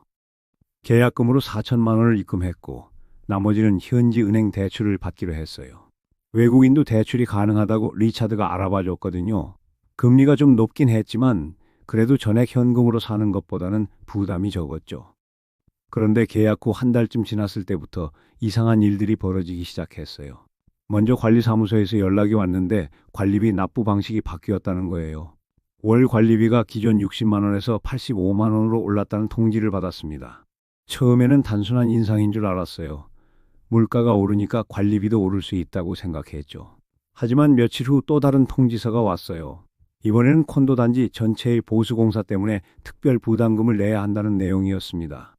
계약금으로 4천만 원을 입금했고 나머지는 현지 은행 대출을 받기로 했어요. 외국인도 대출이 가능하다고 리차드가 알아봐 줬거든요. 금리가 좀 높긴 했지만 그래도 전액 현금으로 사는 것보다는 부담이 적었죠. 그런데 계약 후 한 달쯤 지났을 때부터 이상한 일들이 벌어지기 시작했어요. 먼저 관리사무소에서 연락이 왔는데 관리비 납부 방식이 바뀌었다는 거예요. 월 관리비가 기존 60만 원에서 85만 원으로 올랐다는 통지를 받았습니다. 처음에는 단순한 인상인 줄 알았어요. 물가가 오르니까 관리비도 오를 수 있다고 생각했죠. 하지만 며칠 후 또 다른 통지서가 왔어요. 이번에는 콘도 단지 전체의 보수공사 때문에 특별 부담금을 내야 한다는 내용이었습니다.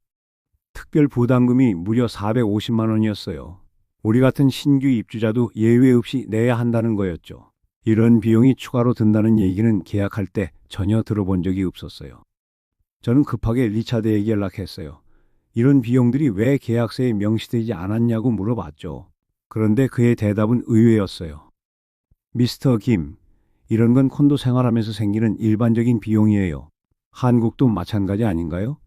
특별 부담금이 무려 450만 원이었어요. 우리 같은 신규 입주자도 예외 없이 내야 한다는 거였죠. 이런 비용이 추가로 든다는 얘기는 계약할 때 전혀 들어본 적이 없었어요. 저는 급하게 리차드에게 연락했어요. 이런 비용들이 왜 계약서에 명시되지 않았냐고 물어봤죠. 그런데 그의 대답은 의외였어요. 미스터 김, 이런 건 콘도 생활하면서 생기는 일반적인 비용이에요. 한국도 마찬가지 아닌가요?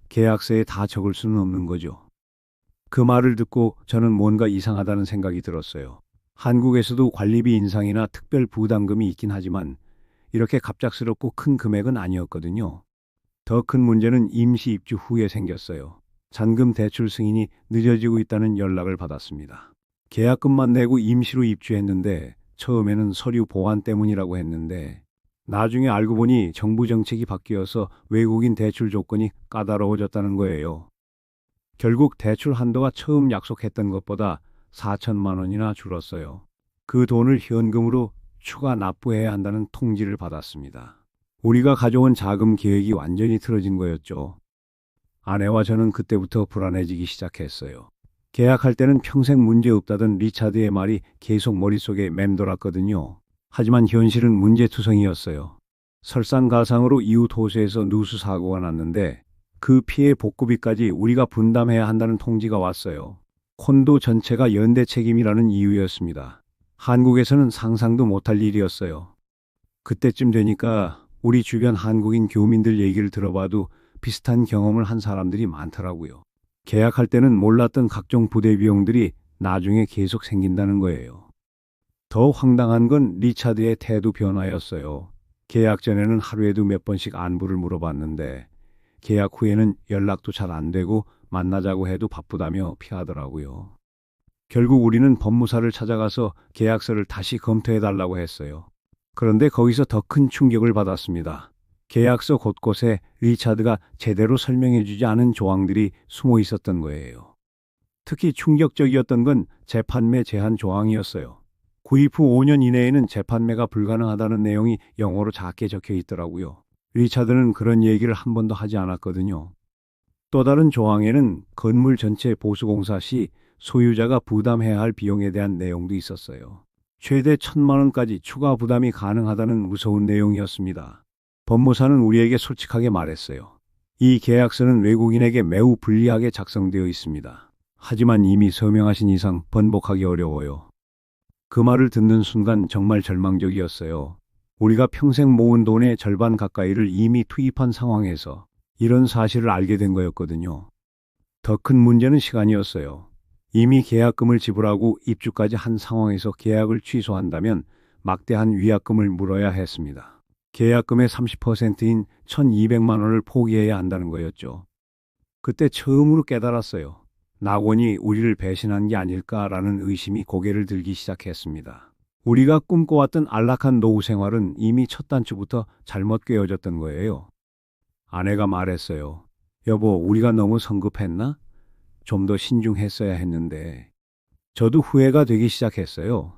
계약서에 다 적을 수는 없는 거죠. 그 말을 듣고 저는 뭔가 이상하다는 생각이 들었어요. 한국에서도 관리비 인상이나 특별 부담금이 있긴 하지만 이렇게 갑작스럽고 큰 금액은 아니었거든요. 더 큰 문제는 임시 입주 후에 생겼어요. 잔금 대출 승인이 늦어지고 있다는 연락을 받았습니다. 계약금만 내고 임시로 입주했는데 처음에는 서류 보완 때문이라고 했는데 나중에 알고 보니 정부 정책이 바뀌어서 외국인 대출 조건이 까다로워졌다는 거예요. 결국 대출 한도가 처음 약속했던 것보다 4천만 원이나 줄었어요. 그 돈을 현금으로 추가 납부해야 한다는 통지를 받았습니다. 우리가 가져온 자금 계획이 완전히 틀어진 거였죠. 아내와 저는 그때부터 불안해지기 시작했어요. 계약할 때는 평생 문제 없다던 리차드의 말이 계속 머릿속에 맴돌았거든요. 하지만 현실은 문제투성이었어요. 설상가상으로 이웃 호수에서 누수 사고가 났는데 그 피해 복구비까지 우리가 분담해야 한다는 통지가 왔어요. 콘도 전체가 연대 책임이라는 이유였습니다. 한국에서는 상상도 못할 일이었어요. 그때쯤 되니까 우리 주변 한국인 교민들 얘기를 들어봐도 비슷한 경험을 한 사람들이 많더라고요. 계약할 때는 몰랐던 각종 부대 비용들이 나중에 계속 생긴다는 거예요. 더 황당한 건 리차드의 태도 변화였어요. 계약 전에는 하루에도 몇 번씩 안부를 물어봤는데 계약 후에는 연락도 잘 안 되고 만나자고 해도 바쁘다며 피하더라고요. 결국 우리는 법무사를 찾아가서 계약서를 다시 검토해달라고 했어요. 그런데 거기서 더 큰 충격을 받았습니다. 계약서 곳곳에 리차드가 제대로 설명해주지 않은 조항들이 숨어 있었던 거예요. 특히 충격적이었던 건 재판매 제한 조항이었어요. 구입 후 5년 이내에는 재판매가 불가능하다는 내용이 영어로 작게 적혀 있더라고요. 리차드는 그런 얘기를 한 번도 하지 않았거든요. 또 다른 조항에는 건물 전체 보수공사 시 소유자가 부담해야 할 비용에 대한 내용도 있었어요. 최대 1,000만 원까지 추가 부담이 가능하다는 무서운 내용이었습니다. 법무사는 우리에게 솔직하게 말했어요. 이 계약서는 외국인에게 매우 불리하게 작성되어 있습니다. 하지만 이미 서명하신 이상 번복하기 어려워요. 그 말을 듣는 순간 정말 절망적이었어요. 우리가 평생 모은 돈의 절반 가까이를 이미 투입한 상황에서 이런 사실을 알게 된 거였거든요. 더 큰 문제는 시간이었어요. 이미 계약금을 지불하고 입주까지 한 상황에서 계약을 취소한다면 막대한 위약금을 물어야 했습니다. 계약금의 30%인 1,200만 원을 포기해야 한다는 거였죠. 그때 처음으로 깨달았어요. 낙원이 우리를 배신한 게 아닐까라는 의심이 고개를 들기 시작했습니다. 우리가 꿈꿔왔던 안락한 노후 생활은 이미 첫 단추부터 잘못 꿰어졌던 거예요. 아내가 말했어요. 여보, 우리가 너무 성급했나? 좀 더 신중했어야 했는데. 저도 후회가 되기 시작했어요.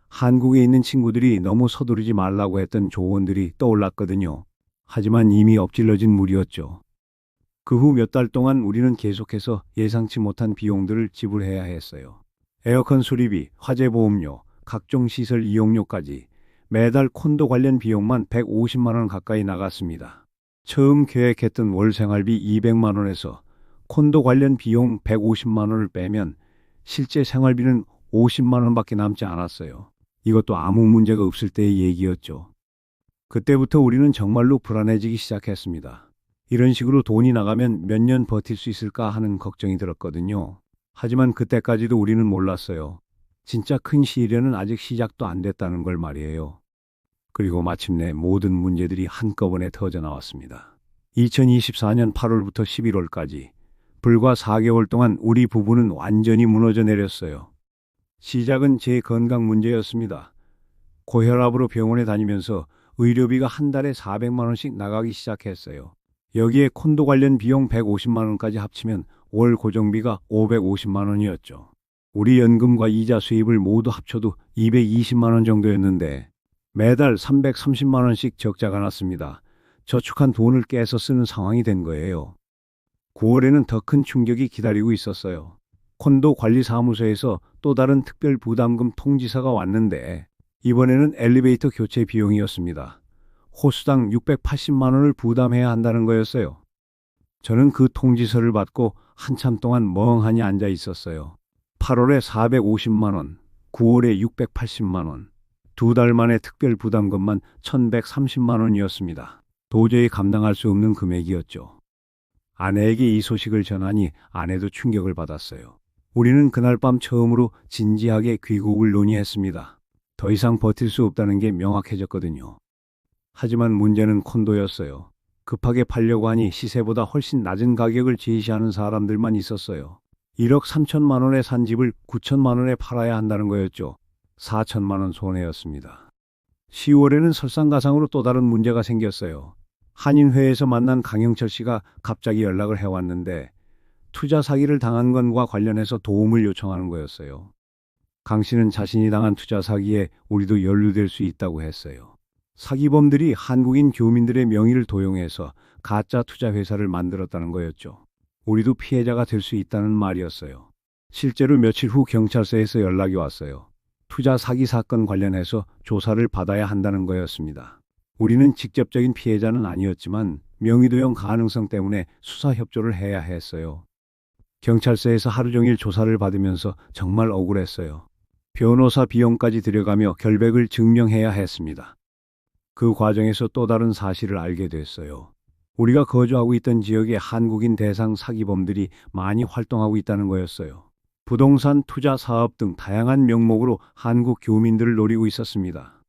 한국에 있는 친구들이 너무 서두르지 말라고 했던 조언들이 떠올랐거든요. 하지만 이미 엎질러진 물이었죠. 그 후 몇 달 동안 우리는 계속해서 예상치 못한 비용들을 지불해야 했어요. 에어컨 수리비, 화재보험료, 각종 시설 이용료까지 매달 콘도 관련 비용만 150만 원 가까이 나갔습니다. 처음 계획했던 월 생활비 200만 원에서 콘도 관련 비용 150만 원을 빼면 실제 생활비는 50만 원밖에 남지 않았어요. 이것도 아무 문제가 없을 때의 얘기였죠. 그때부터 우리는 정말로 불안해지기 시작했습니다. 이런 식으로 돈이 나가면 몇 년 버틸 수 있을까 하는 걱정이 들었거든요. 하지만 그때까지도 우리는 몰랐어요. 진짜 큰 시련은 아직 시작도 안 됐다는 걸 말이에요. 그리고 마침내 모든 문제들이 한꺼번에 터져 나왔습니다. 2024년 8월부터 11월까지 불과 4개월 동안 우리 부부는 완전히 무너져 내렸어요. 시작은 제 건강 문제였습니다. 고혈압으로 병원에 다니면서 의료비가 한 달에 400만 원씩 나가기 시작했어요. 여기에 콘도 관련 비용 150만 원까지 합치면 월 고정비가 550만 원이었죠. 우리 연금과 이자 수입을 모두 합쳐도 220만 원 정도였는데 매달 330만 원씩 적자가 났습니다. 저축한 돈을 깨서 쓰는 상황이 된 거예요. 9월에는 더 큰 충격이 기다리고 있었어요. 콘도 관리사무소에서 또 다른 특별 부담금 통지서가 왔는데 이번에는 엘리베이터 교체 비용이었습니다. 호수당 680만 원을 부담해야 한다는 거였어요. 저는 그 통지서를 받고 한참 동안 멍하니 앉아 있었어요. 8월에 450만 원, 9월에 680만 원, 두 달 만에 특별 부담금만 1,130만 원이었습니다. 도저히 감당할 수 없는 금액이었죠. 아내에게 이 소식을 전하니 아내도 충격을 받았어요. 우리는 그날 밤 처음으로 진지하게 귀국을 논의했습니다. 더 이상 버틸 수 없다는 게 명확해졌거든요. 하지만 문제는 콘도였어요. 급하게 팔려고 하니 시세보다 훨씬 낮은 가격을 제시하는 사람들만 있었어요. 1억 3천만 원에 산 집을 9천만 원에 팔아야 한다는 거였죠. 4천만 원 손해였습니다. 10월에는 설상가상으로 또 다른 문제가 생겼어요. 한인회에서 만난 강영철 씨가 갑자기 연락을 해왔는데 투자 사기를 당한 건과 관련해서 도움을 요청하는 거였어요. 강 씨는 자신이 당한 투자 사기에 우리도 연루될 수 있다고 했어요. 사기범들이 한국인 교민들의 명의를 도용해서 가짜 투자 회사를 만들었다는 거였죠. 우리도 피해자가 될 수 있다는 말이었어요. 실제로 며칠 후 경찰서에서 연락이 왔어요. 투자 사기 사건 관련해서 조사를 받아야 한다는 거였습니다. 우리는 직접적인 피해자는 아니었지만 명의도용 가능성 때문에 수사 협조를 해야 했어요. 경찰서에서 하루 종일 조사를 받으면서 정말 억울했어요. 변호사 비용까지 들여가며 결백을 증명해야 했습니다. 그 과정에서 또 다른 사실을 알게 됐어요. 우리가 거주하고 있던 지역에 한국인 대상 사기범들이 많이 활동하고 있다는 거였어요. 부동산, 투자, 사업 등 다양한 명목으로 한국 교민들을 노리고 있었습니다.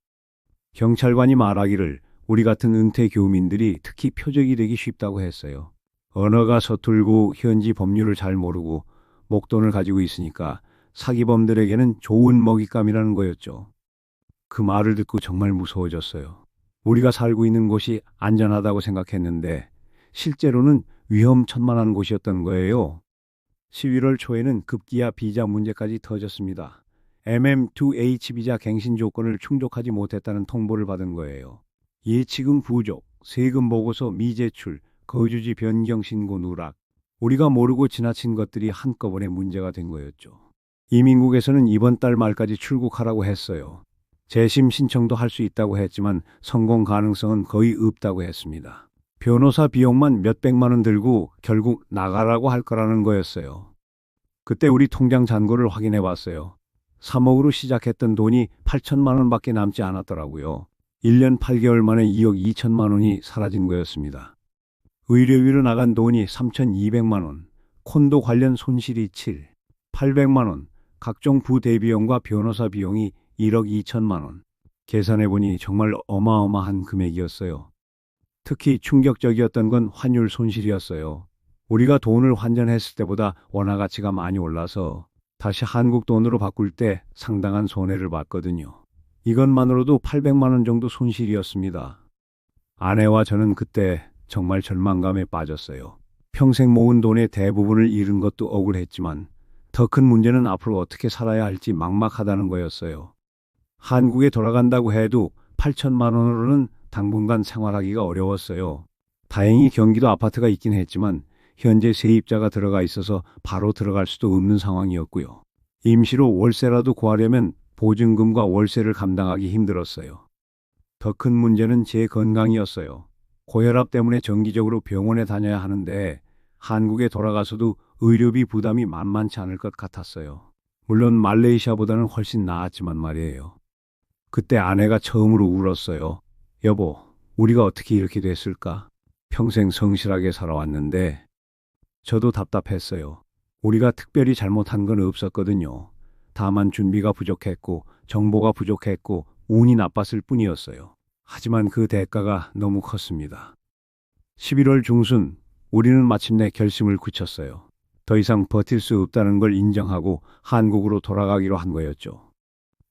경찰관이 말하기를 우리 같은 은퇴 교민들이 특히 표적이 되기 쉽다고 했어요. 언어가 서툴고 현지 법률을 잘 모르고 목돈을 가지고 있으니까 사기범들에게는 좋은 먹잇감이라는 거였죠. 그 말을 듣고 정말 무서워졌어요. 우리가 살고 있는 곳이 안전하다고 생각했는데 실제로는 위험천만한 곳이었던 거예요. 11월 초에는 급기야 비자 문제까지 터졌습니다. MM2H 비자 갱신 조건을 충족하지 못했다는 통보를 받은 거예요. 예치금 부족, 세금 보고서 미제출, 거주지 변경 신고 누락. 우리가 모르고 지나친 것들이 한꺼번에 문제가 된 거였죠. 이민국에서는 이번 달 말까지 출국하라고 했어요. 재심 신청도 할 수 있다고 했지만 성공 가능성은 거의 없다고 했습니다. 변호사 비용만 몇백만 원 들고 결국 나가라고 할 거라는 거였어요. 그때 우리 통장 잔고를 확인해 봤어요. 3억으로 시작했던 돈이 8천만 원밖에 남지 않았더라고요. 1년 8개월 만에 2억 2천만 원이 사라진 거였습니다. 의료비로 나간 돈이 3,200만 원, 콘도 관련 손실이 800만 원, 각종 부대비용과 변호사 비용이 1억 2천만 원. 계산해보니 정말 어마어마한 금액이었어요. 특히 충격적이었던 건 환율 손실이었어요. 우리가 돈을 환전했을 때보다 원화 가치가 많이 올라서 다시 한국 돈으로 바꿀 때 상당한 손해를 봤거든요. 이것만으로도 800만 원 정도 손실이었습니다. 아내와 저는 그때 정말 절망감에 빠졌어요. 평생 모은 돈의 대부분을 잃은 것도 억울했지만 더 큰 문제는 앞으로 어떻게 살아야 할지 막막하다는 거였어요. 한국에 돌아간다고 해도 8천만 원으로는 당분간 생활하기가 어려웠어요. 다행히 경기도 아파트가 있긴 했지만 현재 세입자가 들어가 있어서 바로 들어갈 수도 없는 상황이었고요. 임시로 월세라도 구하려면 보증금과 월세를 감당하기 힘들었어요. 더 큰 문제는 제 건강이었어요. 고혈압 때문에 정기적으로 병원에 다녀야 하는데 한국에 돌아가서도 의료비 부담이 만만치 않을 것 같았어요. 물론 말레이시아보다는 훨씬 나았지만 말이에요. 그때 아내가 처음으로 울었어요. 여보, 우리가 어떻게 이렇게 됐을까? 평생 성실하게 살아왔는데. 저도 답답했어요. 우리가 특별히 잘못한 건 없었거든요. 다만 준비가 부족했고 정보가 부족했고 운이 나빴을 뿐이었어요. 하지만 그 대가가 너무 컸습니다. 11월 중순 우리는 마침내 결심을 굳혔어요. 더 이상 버틸 수 없다는 걸 인정하고 한국으로 돌아가기로 한 거였죠.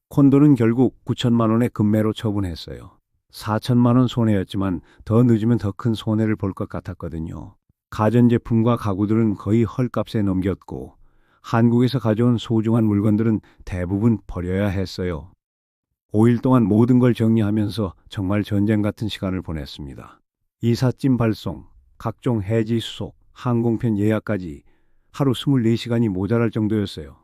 콘도는 결국 9천만 원의 금매로 처분했어요. 4천만 원 손해였지만 더 늦으면 더 큰 손해를 볼 것 같았거든요. 가전제품과 가구들은 거의 헐값에 넘겼고 한국에서 가져온 소중한 물건들은 대부분 버려야 했어요. 5일 동안 모든 걸 정리하면서 정말 전쟁 같은 시간을 보냈습니다. 이삿짐 발송, 각종 해지 수속, 항공편 예약까지 하루 24시간이 모자랄 정도였어요.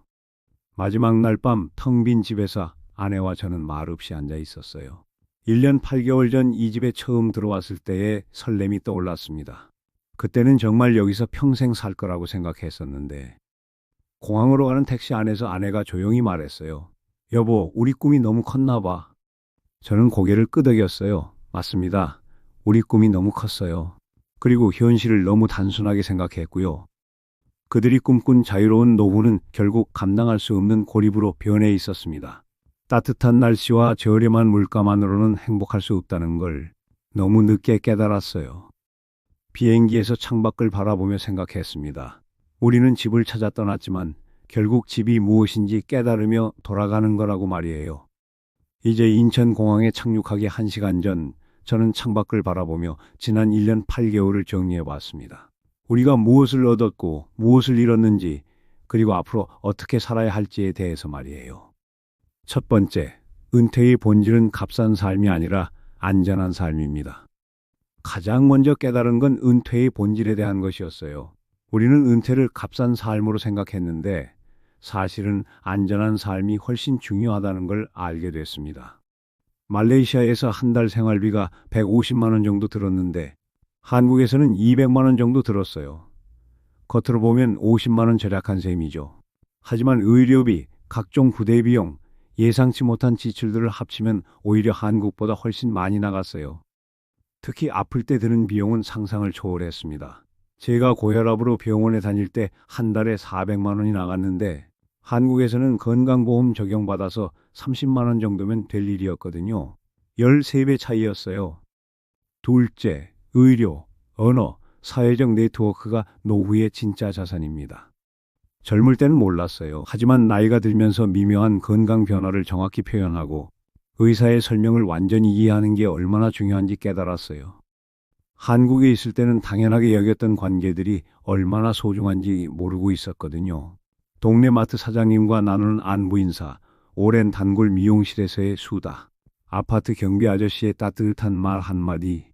마지막 날 밤 텅 빈 집에서 아내와 저는 말없이 앉아 있었어요. 1년 8개월 전 이 집에 처음 들어왔을 때의 설렘이 떠올랐습니다. 그때는 정말 여기서 평생 살 거라고 생각했었는데 공항으로 가는 택시 안에서 아내가 조용히 말했어요. 여보, 우리 꿈이 너무 컸나 봐. 저는 고개를 끄덕였어요. 맞습니다. 우리 꿈이 너무 컸어요. 그리고 현실을 너무 단순하게 생각했고요. 그들이 꿈꾼 자유로운 노후는 결국 감당할 수 없는 고립으로 변해 있었습니다. 따뜻한 날씨와 저렴한 물가만으로는 행복할 수 없다는 걸 너무 늦게 깨달았어요. 비행기에서 창밖을 바라보며 생각했습니다. 우리는 집을 찾아 떠났지만 결국 집이 무엇인지 깨달으며 돌아가는 거라고 말이에요. 이제 인천공항에 착륙하기 1시간 전 저는 창밖을 바라보며 지난 1년 8개월을 정리해 봤습니다. 우리가 무엇을 얻었고 무엇을 잃었는지 그리고 앞으로 어떻게 살아야 할지에 대해서 말이에요. 첫 번째, 은퇴의 본질은 값싼 삶이 아니라 안전한 삶입니다. 가장 먼저 깨달은 건 은퇴의 본질에 대한 것이었어요. 우리는 은퇴를 값싼 삶으로 생각했는데 사실은 안전한 삶이 훨씬 중요하다는 걸 알게 됐습니다. 말레이시아에서 한 달 생활비가 150만 원 정도 들었는데 한국에서는 200만 원 정도 들었어요. 겉으로 보면 50만 원 절약한 셈이죠. 하지만 의료비, 각종 부대 비용, 예상치 못한 지출들을 합치면 오히려 한국보다 훨씬 많이 나갔어요. 특히 아플 때 드는 비용은 상상을 초월했습니다. 제가 고혈압으로 병원에 다닐 때 한 달에 400만 원이 나갔는데 한국에서는 건강보험 적용받아서 30만 원 정도면 될 일이었거든요. 13배 차이였어요. 둘째, 의료, 언어, 사회적 네트워크가 노후의 진짜 자산입니다. 젊을 때는 몰랐어요. 하지만 나이가 들면서 미묘한 건강 변화를 정확히 표현하고 의사의 설명을 완전히 이해하는 게 얼마나 중요한지 깨달았어요. 한국에 있을 때는 당연하게 여겼던 관계들이 얼마나 소중한지 모르고 있었거든요. 동네 마트 사장님과 나누는 안부 인사, 오랜 단골 미용실에서의 수다, 아파트 경비 아저씨의 따뜻한 말 한마디.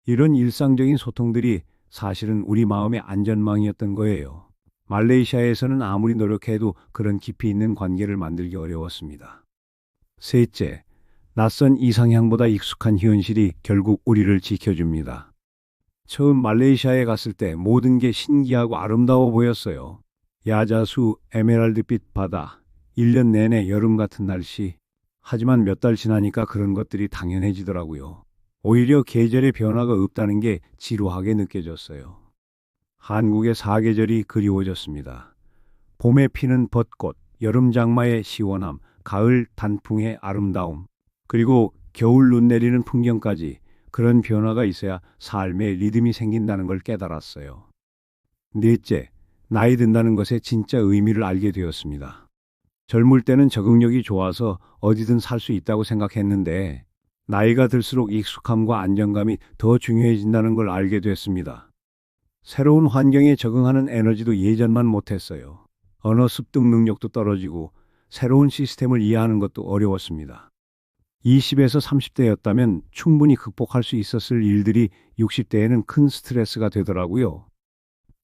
이런 일상적인 소통들이 사실은 우리 마음의 안전망이었던 거예요. 말레이시아에서는 아무리 노력해도 그런 깊이 있는 관계를 만들기 어려웠습니다. 셋째, 낯선 이상향보다 익숙한 현실이 결국 우리를 지켜줍니다. 처음 말레이시아에 갔을 때 모든 게 신기하고 아름다워 보였어요. 야자수, 에메랄드빛 바다, 1년 내내 여름 같은 날씨. 하지만 몇 달 지나니까 그런 것들이 당연해지더라고요. 오히려 계절의 변화가 없다는 게 지루하게 느껴졌어요. 한국의 사계절이 그리워졌습니다. 봄에 피는 벚꽃, 여름 장마의 시원함, 가을 단풍의 아름다움, 그리고 겨울 눈 내리는 풍경까지 그런 변화가 있어야 삶의 리듬이 생긴다는 걸 깨달았어요. 넷째, 나이 든다는 것의 진짜 의미를 알게 되었습니다. 젊을 때는 적응력이 좋아서 어디든 살 수 있다고 생각했는데 나이가 들수록 익숙함과 안정감이 더 중요해진다는 걸 알게 됐습니다. 새로운 환경에 적응하는 에너지도 예전만 못했어요. 언어 습득 능력도 떨어지고 새로운 시스템을 이해하는 것도 어려웠습니다. 20에서 30대였다면 충분히 극복할 수 있었을 일들이 60대에는 큰 스트레스가 되더라고요.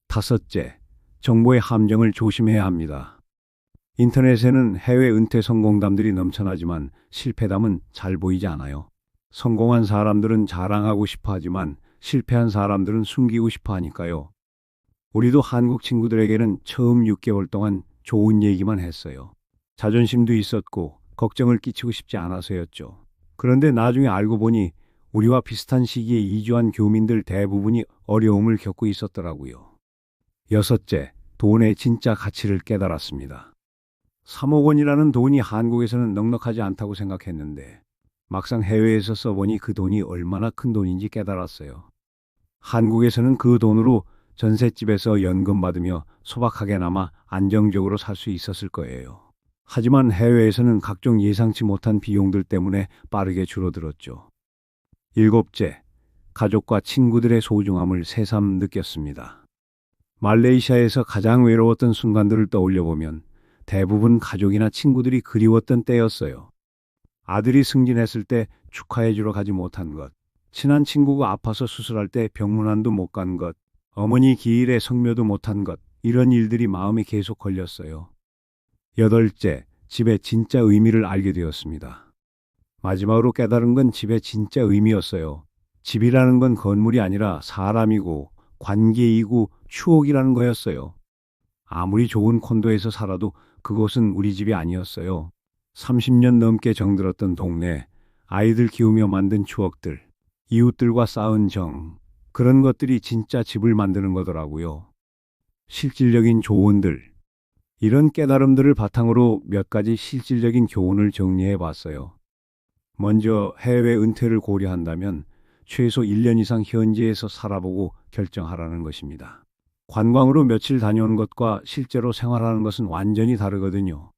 다섯째, 정보의 함정을 조심해야 합니다. 인터넷에는 해외 은퇴 성공담들이 넘쳐나지만 실패담은 잘 보이지 않아요. 성공한 사람들은 자랑하고 싶어 하지만 실패한 사람들은 숨기고 싶어 하니까요. 우리도 한국 친구들에게는 처음 6개월 동안 좋은 얘기만 했어요. 자존심도 있었고 걱정을 끼치고 싶지 않아서였죠. 그런데 나중에 알고 보니 우리와 비슷한 시기에 이주한 교민들 대부분이 어려움을 겪고 있었더라고요. 여섯째, 돈의 진짜 가치를 깨달았습니다. 3억 원이라는 돈이 한국에서는 넉넉하지 않다고 생각했는데 막상 해외에서 써보니 그 돈이 얼마나 큰 돈인지 깨달았어요. 한국에서는 그 돈으로 전셋집에서 연금 받으며 소박하게나마 안정적으로 살 수 있었을 거예요. 하지만 해외에서는 각종 예상치 못한 비용들 때문에 빠르게 줄어들었죠. 일곱째, 가족과 친구들의 소중함을 새삼 느꼈습니다. 말레이시아에서 가장 외로웠던 순간들을 떠올려보면 대부분 가족이나 친구들이 그리웠던 때였어요. 아들이 승진했을 때 축하해주러 가지 못한 것, 친한 친구가 아파서 수술할 때 병문안도 못 간 것, 어머니 기일에 성묘도 못한 것, 이런 일들이 마음에 계속 걸렸어요. 여덟째, 집의 진짜 의미를 알게 되었습니다. 마지막으로 깨달은 건 집의 진짜 의미였어요. 집이라는 건 건물이 아니라 사람이고 관계이고 추억이라는 거였어요. 아무리 좋은 콘도에서 살아도 그곳은 우리 집이 아니었어요. 30년 넘게 정들었던 동네, 아이들 키우며 만든 추억들, 이웃들과 쌓은 정, 그런 것들이 진짜 집을 만드는 거더라고요. 실질적인 조언들, 이런 깨달음들을 바탕으로 몇 가지 실질적인 교훈을 정리해 봤어요. 먼저 해외 은퇴를 고려한다면 최소 1년 이상 현지에서 살아보고 결정하라는 것입니다. 관광으로 며칠 다녀온 것과 실제로 생활하는 것은 완전히 다르거든요.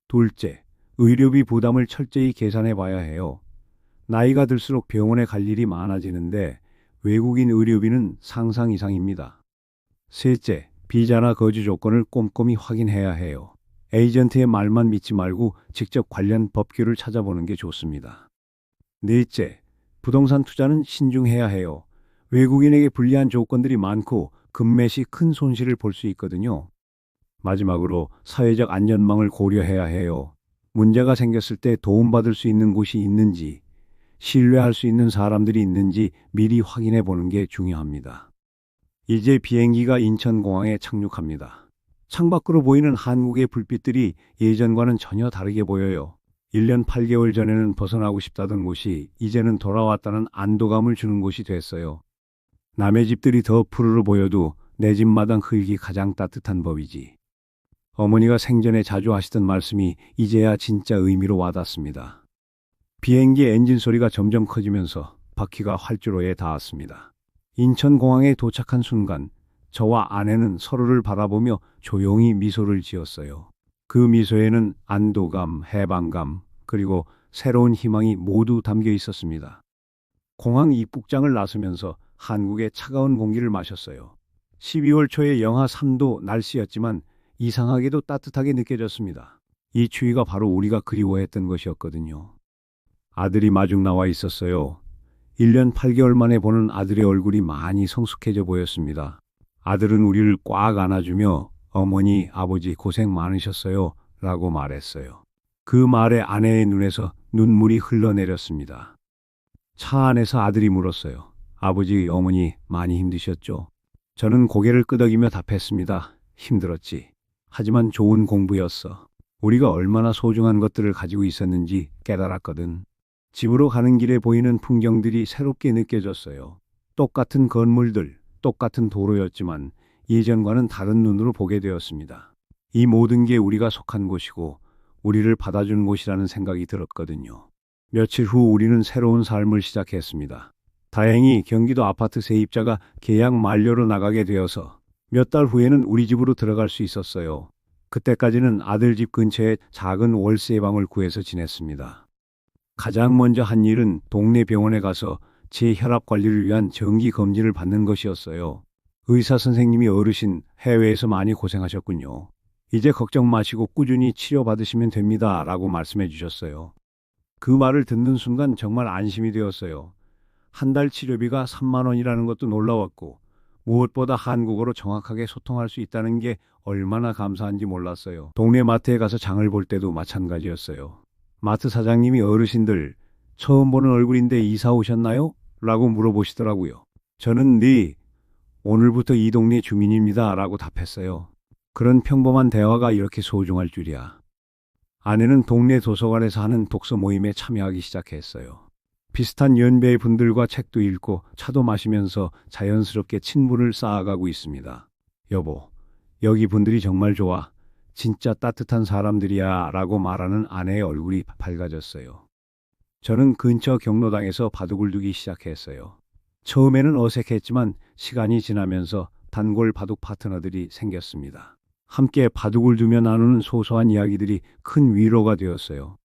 둘째, 의료비 부담을 철저히 계산해 봐야 해요. 나이가 들수록 병원에 갈 일이 많아지는데 외국인 의료비는 상상 이상입니다. 셋째, 비자나 거주 조건을 꼼꼼히 확인해야 해요. 에이전트의 말만 믿지 말고 직접 관련 법규를 찾아보는 게 좋습니다. 넷째, 부동산 투자는 신중해야 해요. 외국인에게 불리한 조건들이 많고 급매 시 큰 손실을 볼 수 있거든요. 마지막으로 사회적 안전망을 고려해야 해요. 문제가 생겼을 때 도움받을 수 있는 곳이 있는지, 신뢰할 수 있는 사람들이 있는지 미리 확인해 보는 게 중요합니다. 이제 비행기가 인천공항에 착륙합니다. 창밖으로 보이는 한국의 불빛들이 예전과는 전혀 다르게 보여요. 1년 8개월 전에는 벗어나고 싶다던 곳이 이제는 돌아왔다는 안도감을 주는 곳이 됐어요. 남의 집들이 더 푸르르 보여도 내 집 마당 흙이 가장 따뜻한 법이지. 어머니가 생전에 자주 하시던 말씀이 이제야 진짜 의미로 와닿습니다. 비행기 엔진 소리가 점점 커지면서 바퀴가 활주로에 닿았습니다. 인천공항에 도착한 순간 저와 아내는 서로를 바라보며 조용히 미소를 지었어요. 그 미소에는 안도감, 해방감, 그리고 새로운 희망이 모두 담겨 있었습니다. 공항 입국장을 나서면서 한국의 차가운 공기를 마셨어요. 12월 초에 영하 3도 날씨였지만 이상하게도 따뜻하게 느껴졌습니다. 이 추위가 바로 우리가 그리워했던 것이었거든요. 아들이 마중 나와 있었어요. 1년 8개월 만에 보는 아들의 얼굴이 많이 성숙해져 보였습니다. 아들은 우리를 꽉 안아주며 어머니, 아버지 고생 많으셨어요 라고 말했어요. 그 말에 아내의 눈에서 눈물이 흘러내렸습니다. 차 안에서 아들이 물었어요. 아버지, 어머니 많이 힘드셨죠? 저는 고개를 끄덕이며 답했습니다. 힘들었지. 하지만 좋은 공부였어. 우리가 얼마나 소중한 것들을 가지고 있었는지 깨달았거든. 집으로 가는 길에 보이는 풍경들이 새롭게 느껴졌어요. 똑같은 건물들, 똑같은 도로였지만 예전과는 다른 눈으로 보게 되었습니다. 이 모든 게 우리가 속한 곳이고 우리를 받아준 곳이라는 생각이 들었거든요. 며칠 후 우리는 새로운 삶을 시작했습니다. 다행히 경기도 아파트 세입자가 계약 만료로 나가게 되어서 몇 달 후에는 우리 집으로 들어갈 수 있었어요. 그때까지는 아들 집 근처에 작은 월세방을 구해서 지냈습니다. 가장 먼저 한 일은 동네 병원에 가서 제 혈압 관리를 위한 정기 검진을 받는 것이었어요. 의사 선생님이 어르신 해외에서 많이 고생하셨군요. 이제 걱정 마시고 꾸준히 치료받으시면 됩니다 라고 말씀해 주셨어요. 그 말을 듣는 순간 정말 안심이 되었어요. 한 달 치료비가 3만 원이라는 것도 놀라웠고 무엇보다 한국어로 정확하게 소통할 수 있다는 게 얼마나 감사한지 몰랐어요. 동네 마트에 가서 장을 볼 때도 마찬가지였어요. 마트 사장님이 어르신들 처음 보는 얼굴인데 이사 오셨나요? 라고 물어보시더라고요. 저는 네, 오늘부터 이 동네 주민입니다 라고 답했어요. 그런 평범한 대화가 이렇게 소중할 줄이야. 아내는 동네 도서관에서 하는 독서 모임에 참여하기 시작했어요. 비슷한 연배의 분들과 책도 읽고 차도 마시면서 자연스럽게 친분을 쌓아가고 있습니다. 여보, 여기 분들이 정말 좋아. 진짜 따뜻한 사람들이야 라고 말하는 아내의 얼굴이 밝아졌어요. 저는 근처 경로당에서 바둑을 두기 시작했어요. 처음에는 어색했지만 시간이 지나면서 단골 바둑 파트너들이 생겼습니다. 함께 바둑을 두며 나누는 소소한 이야기들이 큰 위로가 되었어요.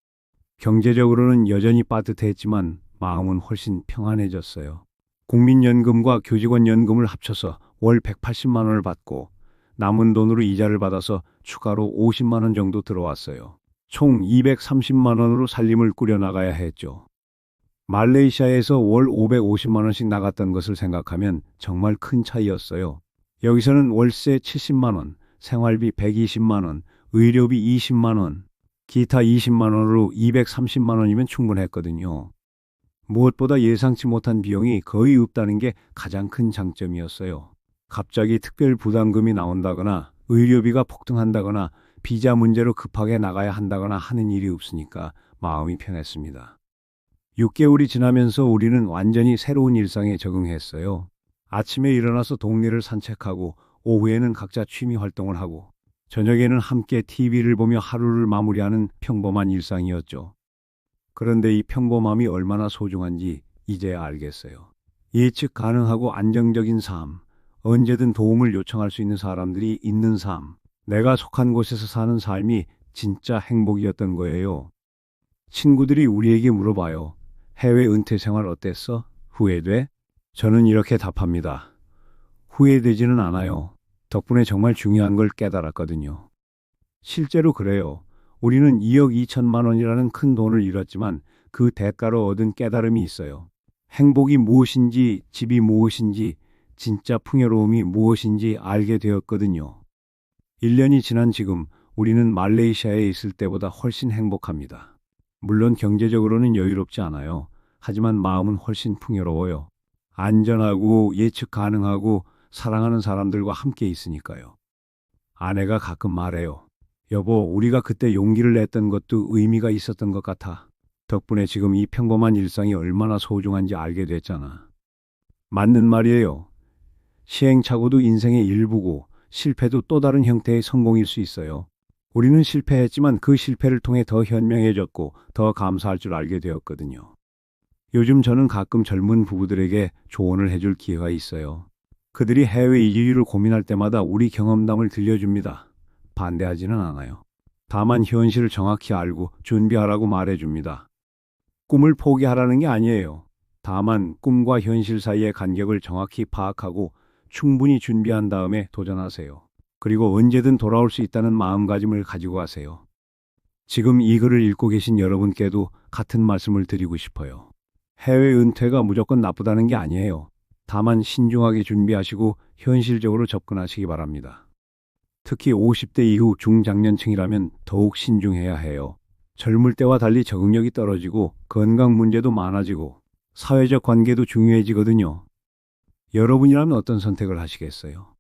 경제적으로는 여전히 빠듯했지만 마음은 훨씬 평안해졌어요. 국민연금과 교직원연금을 합쳐서 월 180만 원을 받고 남은 돈으로 이자를 받아서 추가로 50만 원 정도 들어왔어요. 총 230만 원으로 살림을 꾸려나가야 했죠. 말레이시아에서 월 550만 원씩 나갔던 것을 생각하면 정말 큰 차이였어요. 여기서는 월세 70만 원, 생활비 120만 원, 의료비 20만 원, 기타 20만 원으로 230만 원이면 충분했거든요. 무엇보다 예상치 못한 비용이 거의 없다는 게 가장 큰 장점이었어요. 갑자기 특별 부담금이 나온다거나 의료비가 폭등한다거나 비자 문제로 급하게 나가야 한다거나 하는 일이 없으니까 마음이 편했습니다. 6개월이 지나면서 우리는 완전히 새로운 일상에 적응했어요. 아침에 일어나서 동네를 산책하고 오후에는 각자 취미 활동을 하고 저녁에는 함께 TV를 보며 하루를 마무리하는 평범한 일상이었죠. 그런데 이 평범함이 얼마나 소중한지 이제야 알겠어요. 예측 가능하고 안정적인 삶, 언제든 도움을 요청할 수 있는 사람들이 있는 삶, 내가 속한 곳에서 사는 삶이 진짜 행복이었던 거예요. 친구들이 우리에게 물어봐요. 해외 은퇴 생활 어땠어? 후회돼? 저는 이렇게 답합니다. 후회되지는 않아요. 덕분에 정말 중요한 걸 깨달았거든요. 실제로 그래요. 우리는 2억 2천만 원이라는 큰 돈을 잃었지만 그 대가로 얻은 깨달음이 있어요. 행복이 무엇인지, 집이 무엇인지, 진짜 풍요로움이 무엇인지 알게 되었거든요. 1년이 지난 지금 우리는 말레이시아에 있을 때보다 훨씬 행복합니다. 물론 경제적으로는 여유롭지 않아요. 하지만 마음은 훨씬 풍요로워요. 안전하고 예측 가능하고 사랑하는 사람들과 함께 있으니까요. 아내가 가끔 말해요. 여보, 우리가 그때 용기를 냈던 것도 의미가 있었던 것 같아. 덕분에 지금 이 평범한 일상이 얼마나 소중한지 알게 됐잖아. 맞는 말이에요. 시행착오도 인생의 일부고 실패도 또 다른 형태의 성공일 수 있어요. 우리는 실패했지만 그 실패를 통해 더 현명해졌고 더 감사할 줄 알게 되었거든요. 요즘 저는 가끔 젊은 부부들에게 조언을 해줄 기회가 있어요. 그들이 해외 이주를 고민할 때마다 우리 경험담을 들려줍니다. 반대하지는 않아요. 다만 현실을 정확히 알고 준비하라고 말해줍니다. 꿈을 포기하라는 게 아니에요. 다만 꿈과 현실 사이의 간격을 정확히 파악하고 충분히 준비한 다음에 도전하세요. 그리고 언제든 돌아올 수 있다는 마음가짐을 가지고 가세요. 지금 이 글을 읽고 계신 여러분께도 같은 말씀을 드리고 싶어요. 해외 은퇴가 무조건 나쁘다는 게 아니에요. 다만 신중하게 준비하시고 현실적으로 접근하시기 바랍니다. 특히 50대 이후 중장년층이라면 더욱 신중해야 해요. 젊을 때와 달리 적응력이 떨어지고 건강 문제도 많아지고 사회적 관계도 중요해지거든요. 여러분이라면 어떤 선택을 하시겠어요?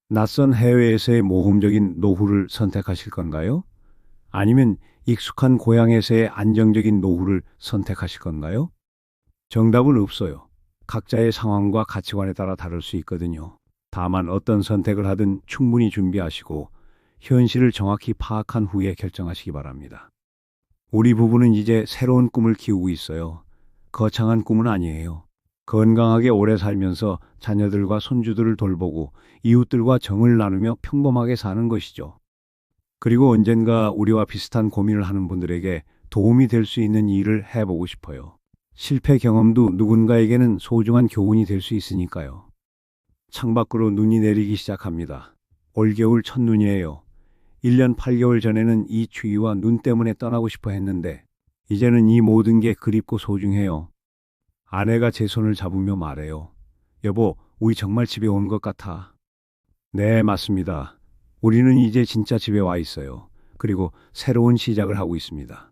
낯선 해외에서의 모험적인 노후를 선택하실 건가요? 아니면 익숙한 고향에서의 안정적인 노후를 선택하실 건가요? 정답은 없어요. 각자의 상황과 가치관에 따라 다를 수 있거든요. 다만 어떤 선택을 하든 충분히 준비하시고 현실을 정확히 파악한 후에 결정하시기 바랍니다. 우리 부부는 이제 새로운 꿈을 키우고 있어요. 거창한 꿈은 아니에요. 건강하게 오래 살면서 자녀들과 손주들을 돌보고 이웃들과 정을 나누며 평범하게 사는 것이죠. 그리고 언젠가 우리와 비슷한 고민을 하는 분들에게 도움이 될 수 있는 일을 해보고 싶어요. 실패 경험도 누군가에게는 소중한 교훈이 될 수 있으니까요. 창밖으로 눈이 내리기 시작합니다. 올겨울 첫눈이에요. 1년 8개월 전에는 이 추위와 눈 때문에 떠나고 싶어 했는데 이제는 이 모든 게 그립고 소중해요. 아내가 제 손을 잡으며 말해요. 여보, 우리 정말 집에 온 것 같아. 네, 맞습니다. 우리는 이제 진짜 집에 와 있어요. 그리고 새로운 시작을 하고 있습니다.